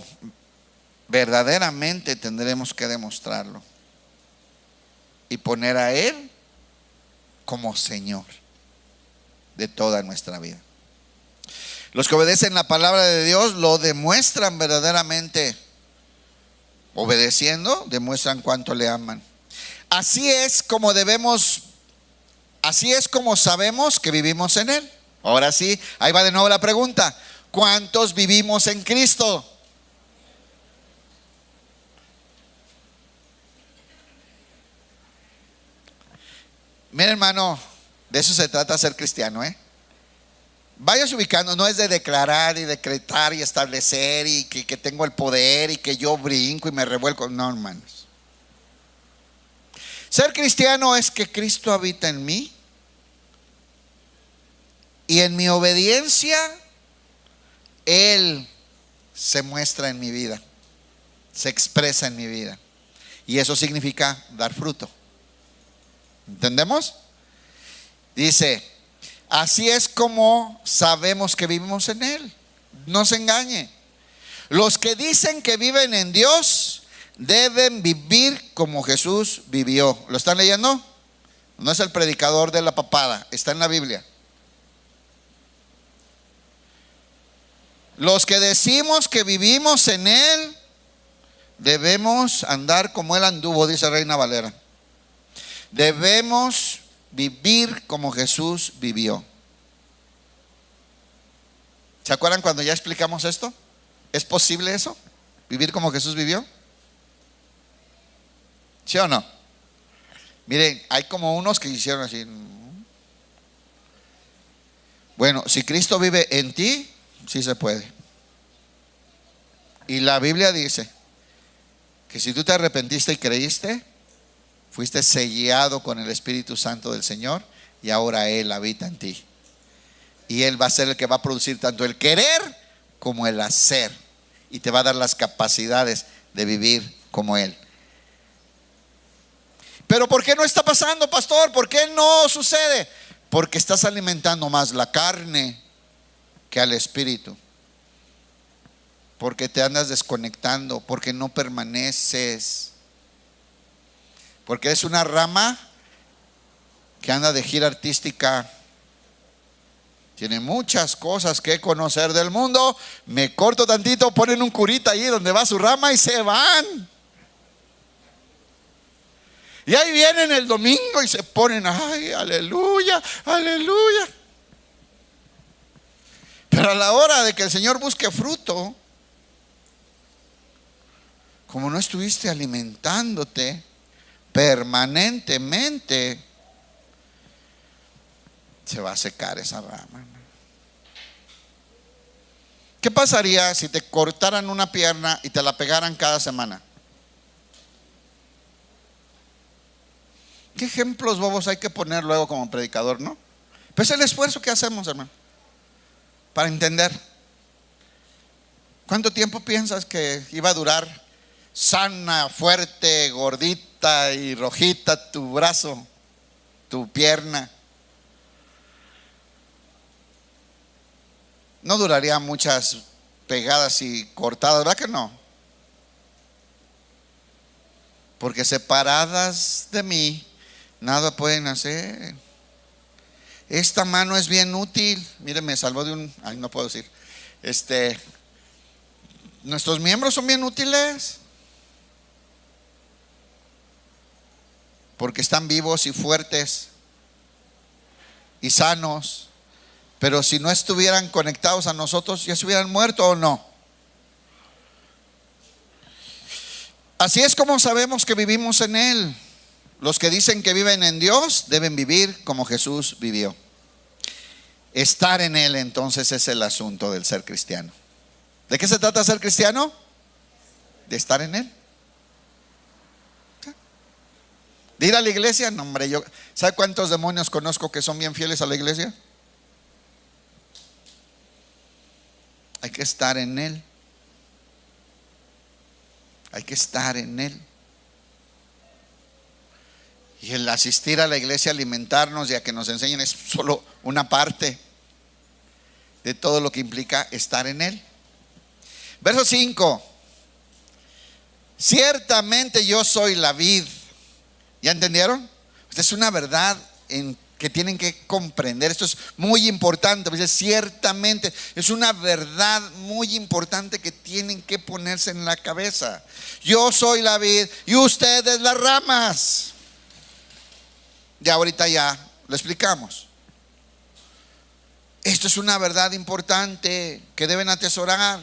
verdaderamente tendremos que demostrarlo y poner a Él como Señor de toda nuestra vida. Los que obedecen la palabra de Dios lo demuestran verdaderamente. Obedeciendo, demuestran cuánto le aman. Así es como debemos Así es como sabemos que vivimos en Él. Ahora sí, ahí va de nuevo la pregunta: ¿cuántos vivimos en Cristo? Mira, hermano, de eso se trata ser cristiano, Vayas ubicando, no es de declarar y decretar y establecer y que tengo el poder y que yo brinco y me revuelco. No, hermanos. Ser cristiano es que Cristo habita en mí y en mi obediencia Él se muestra en mi vida, se expresa en mi vida. Y eso significa dar fruto. ¿Entendemos? Dice, así es como sabemos que vivimos en Él. No se engañe. Los que dicen que viven en Dios deben vivir como Jesús vivió. ¿Lo están leyendo? No es el predicador de la papada, está en la Biblia. Los que decimos que vivimos en Él debemos andar como Él anduvo, dice Reina Valera. Debemos vivir como Jesús vivió. ¿Se acuerdan cuando ya explicamos esto? ¿Es posible eso? ¿Vivir como Jesús vivió? ¿Sí o no? Miren, hay como unos que hicieron así. Bueno, si Cristo vive en ti, sí se puede. Y la Biblia dice que si tú te arrepentiste y creíste, fuiste sellado con el Espíritu Santo del Señor y ahora Él habita en ti. Y Él va a ser el que va a producir tanto el querer como el hacer. Y te va a dar las capacidades de vivir como Él. Pero ¿por qué no está pasando, pastor? ¿Por qué no sucede? Porque estás alimentando más la carne que al Espíritu. Porque te andas desconectando, porque no permaneces. Porque es una rama que anda de gira artística. Tiene muchas cosas que conocer del mundo. Me corto tantito, ponen un curita ahí donde va su rama y se van. Y ahí vienen el domingo y se ponen, ay, aleluya, aleluya. Pero a la hora de que el Señor busque fruto, como no estuviste alimentándote permanentemente, se va a secar esa rama. ¿Qué pasaría si te cortaran una pierna y te la pegaran cada semana? ¿Qué ejemplos bobos hay que poner luego como predicador, no? Pues el esfuerzo que hacemos, hermano, para entender. ¿Cuánto tiempo piensas que iba a durar sana, fuerte, gordita y rojita tu brazo, tu pierna? No duraría muchas pegadas y cortadas, ¿verdad que no? Porque separadas de mí nada pueden hacer. Esta mano es bien útil. Mire, me salvó de un, ay, no puedo decir. Nuestros miembros son bien útiles porque están vivos y fuertes y sanos. Pero si no estuvieran conectados a nosotros, ya se hubieran muerto, ¿o no? Así es como sabemos que vivimos en Él. Los que dicen que viven en Dios deben vivir como Jesús vivió. Estar en Él, entonces, es el asunto del ser cristiano. ¿De qué se trata ser cristiano? De estar en Él. ¿De ir a la iglesia? No, hombre, ¿sabe cuántos demonios conozco que son bien fieles a la iglesia? Hay que estar en Él. Hay que estar en Él. Y el asistir a la iglesia, alimentarnos y a que nos enseñen es solo una parte de todo lo que implica estar en Él. Verso 5. Ciertamente yo soy la vid. ¿Ya entendieron? Esta es una verdad que tienen que comprender. Esto es muy importante. Dice, ciertamente es una verdad muy importante que tienen que ponerse en la cabeza. Yo soy la vid y ustedes las ramas. Ya ahorita ya Lo explicamos. Esto es una verdad importante que deben atesorar.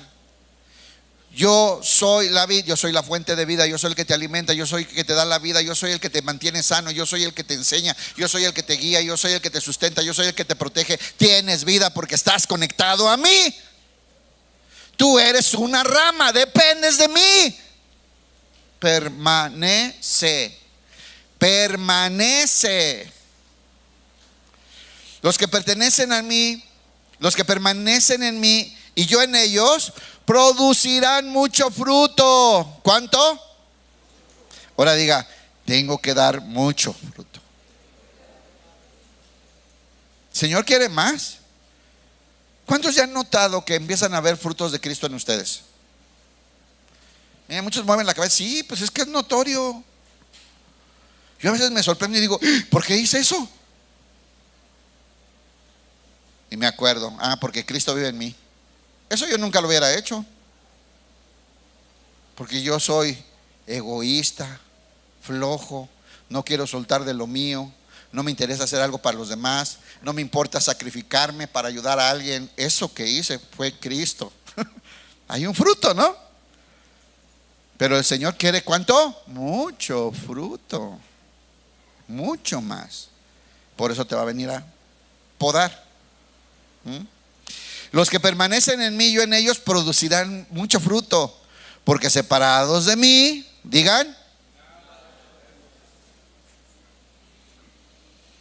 Yo soy la vid, yo soy la fuente de vida, yo soy el que te alimenta, yo soy el que te da la vida, yo soy el que te mantiene sano, yo soy el que te enseña, yo soy el que te guía, yo soy el que te sustenta, yo soy el que te protege. Tienes vida porque estás conectado a mí. Tú eres una rama, dependes de mí. Permanece. Permanece. Los que pertenecen a mí, los que permanecen en mí y yo en ellos, producirán mucho fruto. ¿Cuánto? Ahora diga, tengo que dar mucho fruto. ¿El Señor quiere más? ¿Cuántos ya han notado que empiezan a ver frutos de Cristo en ustedes? Muchos mueven la cabeza. Sí, pues es que es notorio. Yo a veces me sorprendo y digo, ¿por qué hice eso? Y me acuerdo, porque Cristo vive en mí. Eso yo nunca lo hubiera hecho, porque yo soy egoísta, flojo, no quiero soltar de lo mío, no me interesa hacer algo para los demás, no me importa sacrificarme para ayudar a alguien. Eso que hice fue Cristo. Hay un fruto, ¿no? Pero el Señor quiere ¿cuánto? Mucho fruto, mucho más. Por eso te va a venir a podar. Los que permanecen en mí, yo en ellos, producirán mucho fruto, porque separados de mí, digan.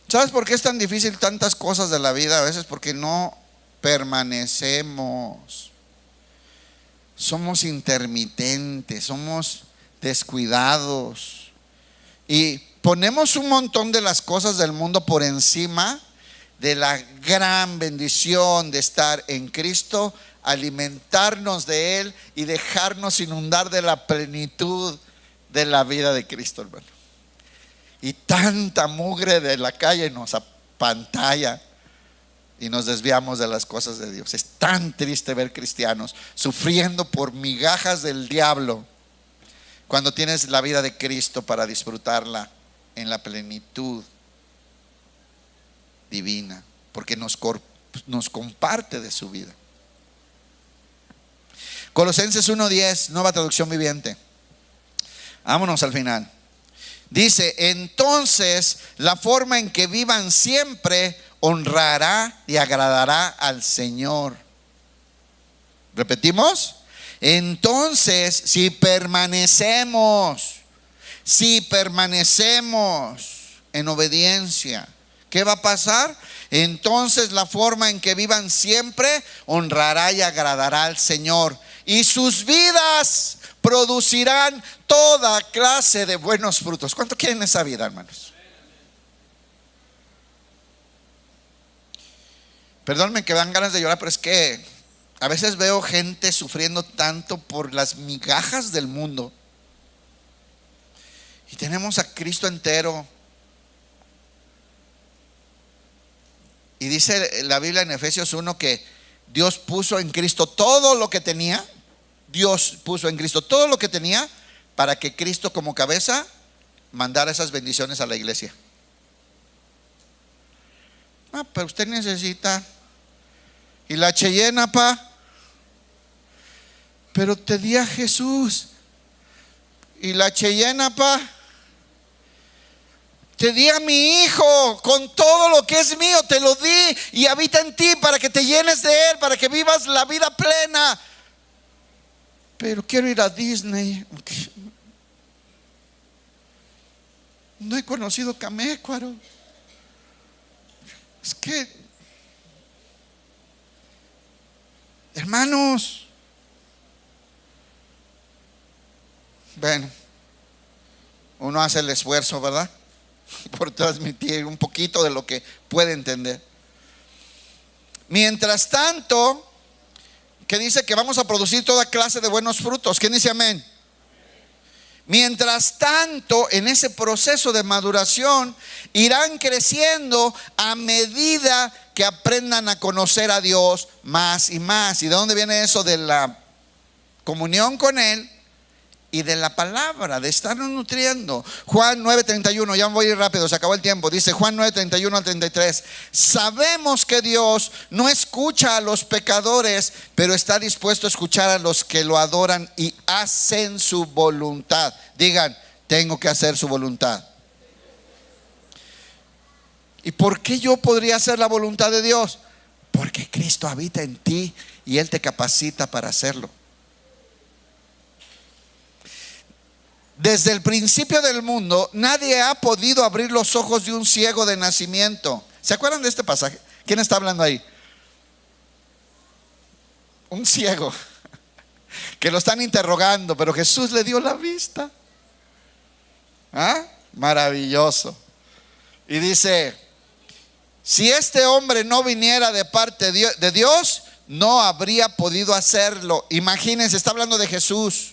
¿Sabes por qué es tan difícil tantas cosas de la vida? A veces porque no permanecemos. Somos intermitentes, somos descuidados y ponemos un montón de las cosas del mundo por encima de la gran bendición de estar en Cristo, alimentarnos de Él y dejarnos inundar de la plenitud de la vida de Cristo, hermano. Y tanta mugre de la calle nos apantalla y nos desviamos de las cosas de Dios. Es tan triste ver cristianos sufriendo por migajas del diablo cuando tienes la vida de Cristo para disfrutarla en la plenitud divina, porque nos comparte de su vida. Colosenses 1:10, Nueva Traducción Viviente. Vámonos al final. Dice, entonces la forma en que vivan siempre honrará y agradará al Señor. ¿Repetimos? Entonces, si permanecemos en obediencia, ¿qué va a pasar? Entonces la forma en que vivan siempre honrará y agradará al Señor, y sus vidas producirán toda clase de buenos frutos. ¿Cuánto quieren esa vida, hermanos? Perdónenme que dan ganas de llorar, pero es que a veces veo gente sufriendo tanto por las migajas del mundo, y tenemos a Cristo entero. Y dice la Biblia en Efesios 1 que Dios puso en Cristo todo lo que tenía. Dios puso en Cristo todo lo que tenía para que Cristo como cabeza mandara esas bendiciones a la iglesia. Pero usted necesita. Y la Cheyenne, pero te di a Jesús. Y la Cheyenne, te di a mi hijo con todo lo que es mío, te lo di y habita en ti para que te llenes de él, para que vivas la vida plena. Pero quiero ir a Disney. No he conocido Camécuaro. Es que, hermanos, bueno, uno hace el esfuerzo, ¿verdad?, por transmitir un poquito de lo que puede entender. Mientras tanto, que dice que vamos a producir toda clase de buenos frutos. ¿Quién dice amén? Mientras tanto, en ese proceso de maduración, irán creciendo a medida que aprendan a conocer a Dios más y más. ¿Y de dónde viene eso? De la comunión con Él y de la palabra, de estarnos nutriendo. Juan 9:31, ya voy a ir rápido, se acabó el tiempo. Dice Juan 9:31 al 33: sabemos que Dios no escucha a los pecadores, pero está dispuesto a escuchar a los que lo adoran y hacen su voluntad. Digan, tengo que hacer su voluntad. ¿Y por qué yo podría hacer la voluntad de Dios? Porque Cristo habita en ti y Él te capacita para hacerlo. Desde el principio del mundo, nadie ha podido abrir los ojos de un ciego de nacimiento. ¿Se acuerdan de este pasaje? ¿Quién está hablando ahí? Un ciego que lo están interrogando, pero Jesús le dio la vista. ¿Ah? Maravilloso. Y dice: si este hombre no viniera de parte de Dios, no habría podido hacerlo. Imagínense, está hablando de Jesús.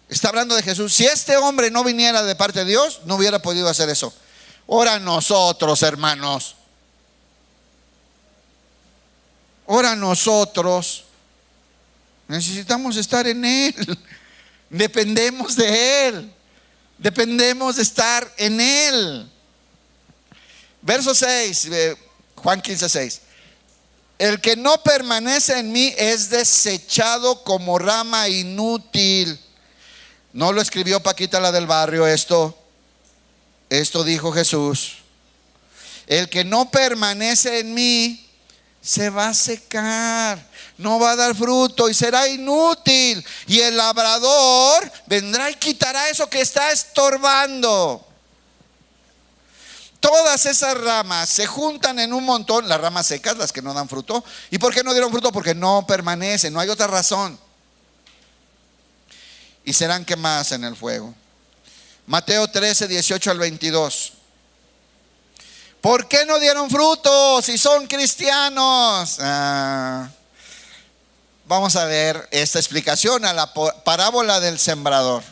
Está hablando de Jesús. Si este hombre no viniera de parte de Dios, no hubiera podido hacer eso. Ahora nosotros, hermanos, ahora nosotros necesitamos estar en Él. Dependemos de Él. Dependemos de estar en Él. Verso 6, Juan 15:6. El que no permanece en mí es desechado como rama inútil. No lo escribió Paquita, la del barrio, esto dijo Jesús. El que no permanece en mí se va a secar, no va a dar fruto y será inútil. Y el labrador vendrá y quitará eso que está estorbando. Todas esas ramas se juntan en un montón, las ramas secas, las que no dan fruto. ¿Y por qué no dieron fruto? Porque no permanecen, no hay otra razón. Y serán quemadas en el fuego. Mateo 13:18 al 22. ¿Por qué no dieron fruto si son cristianos? Vamos a ver esta explicación a la parábola del sembrador.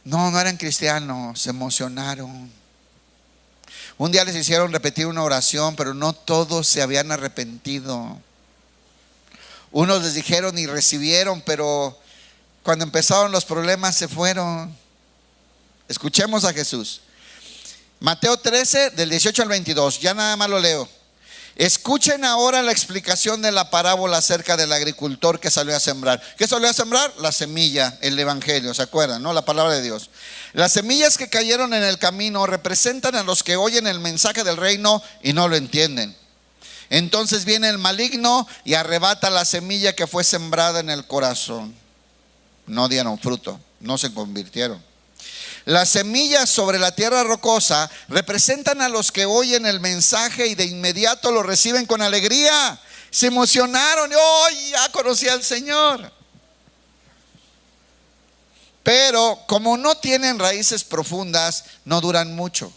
No eran cristianos, se emocionaron. Un día les hicieron repetir una oración, pero no todos se habían arrepentido. Unos les dijeron y recibieron, pero cuando empezaron los problemas se fueron. Escuchemos a Jesús. Mateo 13, del 18 al 22, ya nada más lo leo. Escuchen ahora la explicación de la parábola acerca del agricultor que salió a sembrar. ¿Qué salió a sembrar? La semilla, el evangelio, ¿se acuerdan? ¿No? La palabra de Dios. Las semillas que cayeron en el camino representan a los que oyen el mensaje del reino y no lo entienden. Entonces viene el maligno y arrebata la semilla que fue sembrada en el corazón. No dieron fruto, no se convirtieron. Las semillas sobre la tierra rocosa representan a los que oyen el mensaje y de inmediato lo reciben con alegría. Se emocionaron. ¡Oh, ya conocí al Señor! Pero como no tienen raíces profundas, no duran mucho.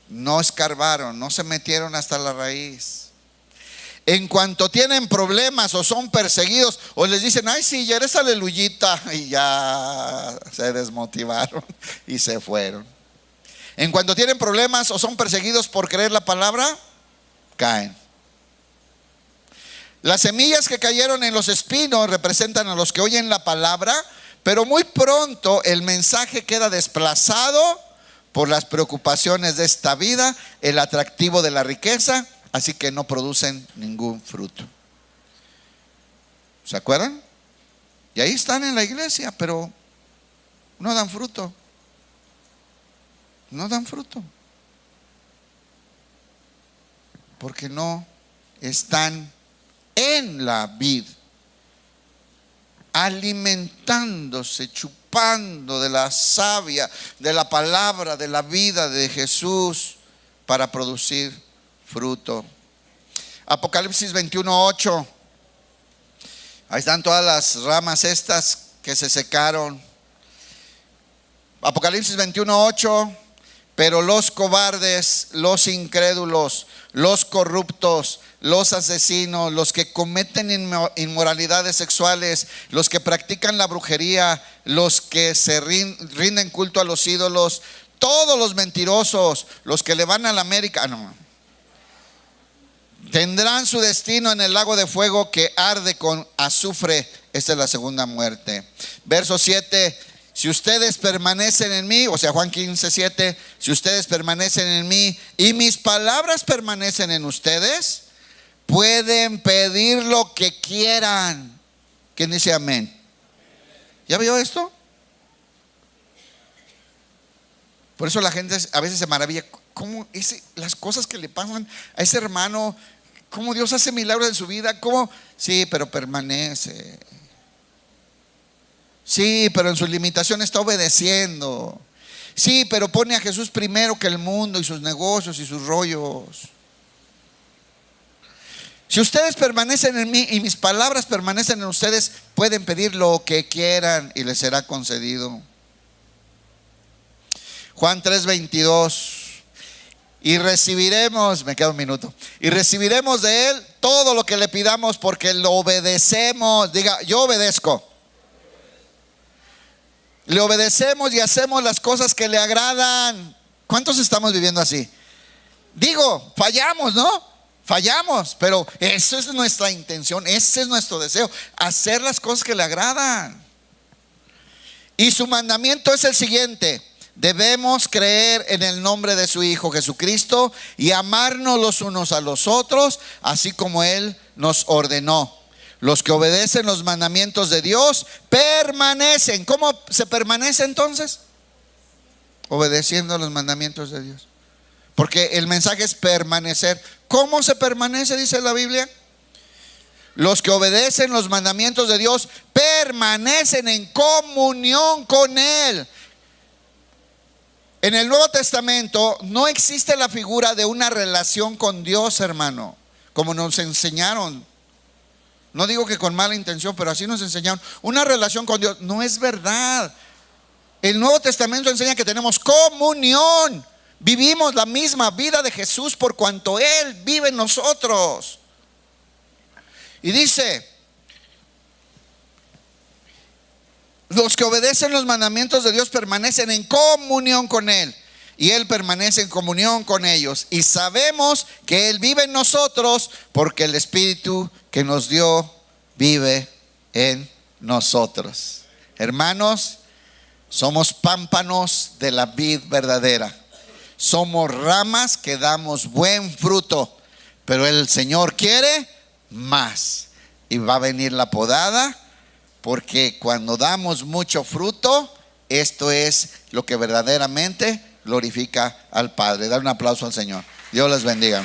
No escarbaron, no se metieron hasta la raíz. En cuanto tienen problemas o son perseguidos o les dicen: ay, sí, ya eres aleluyita, y ya se desmotivaron y se fueron. En cuanto tienen problemas o son perseguidos por creer la palabra, caen. Las semillas que cayeron en los espinos representan a los que oyen la palabra, pero muy pronto el mensaje queda desplazado por las preocupaciones de esta vida, el atractivo de la riqueza. Así que no producen ningún fruto. ¿Se acuerdan? Y ahí están en la iglesia, pero no dan fruto. No dan fruto. Porque no están en la vid, alimentándose, chupando de la savia, de la palabra, de la vida de Jesús para producir fruto. Apocalipsis 21:8. Ahí están todas las ramas estas que se secaron. Apocalipsis 21:8. Pero los cobardes, los incrédulos, los corruptos, los asesinos, los que cometen inmoralidades sexuales, los que practican la brujería, los que se rinden culto a los ídolos, todos los mentirosos, los que le van a la América, tendrán su destino en el lago de fuego que arde con azufre. Esta es la segunda muerte. Verso 7. Si ustedes permanecen en mí, o sea, Juan 15:7, si ustedes permanecen en mí y mis palabras permanecen en ustedes, pueden pedir lo que quieran. ¿Quién dice amén? ¿Ya vio esto? Por eso la gente a veces se maravilla. ¿Cómo las cosas que le pasan a ese hermano? ¿Cómo Dios hace milagros en su vida? ¿Cómo? Sí, pero permanece. Sí, pero en su limitación está obedeciendo. Sí, pero pone a Jesús primero que el mundo y sus negocios y sus rollos. Si ustedes permanecen en mí y mis palabras permanecen en ustedes, pueden pedir lo que quieran y les será concedido. Juan 3:22. Y recibiremos, me queda un minuto, y recibiremos de Él todo lo que le pidamos porque lo obedecemos. Diga, yo obedezco. Le obedecemos y hacemos las cosas que le agradan. ¿Cuántos estamos viviendo así? Digo, fallamos, ¿no? Fallamos, pero eso es nuestra intención, ese es nuestro deseo, hacer las cosas que le agradan. Y su mandamiento es el siguiente: debemos creer en el nombre de su Hijo Jesucristo y amarnos los unos a los otros, así como Él nos ordenó. Los que obedecen los mandamientos de Dios permanecen. ¿Cómo se permanece entonces? Obedeciendo los mandamientos de Dios. Porque el mensaje es permanecer. ¿Cómo se permanece? Dice la Biblia. Los que obedecen los mandamientos de Dios permanecen en comunión con Él. En el Nuevo Testamento no existe la figura de una relación con Dios, hermano, como nos enseñaron. No digo que con mala intención, pero así nos enseñaron. Una relación con Dios no es verdad. El Nuevo Testamento enseña que tenemos comunión. Vivimos la misma vida de Jesús por cuanto Él vive en nosotros. Y dice: los que obedecen los mandamientos de Dios permanecen en comunión con Él y Él permanece en comunión con ellos. Y sabemos que Él vive en nosotros porque el Espíritu que nos dio vive en nosotros. Hermanos, somos pámpanos de la vid verdadera. Somos ramas que damos buen fruto, pero el Señor quiere más. Y va a venir la podada, porque cuando damos mucho fruto, esto es lo que verdaderamente glorifica al Padre. Dar un aplauso al Señor. Dios les bendiga.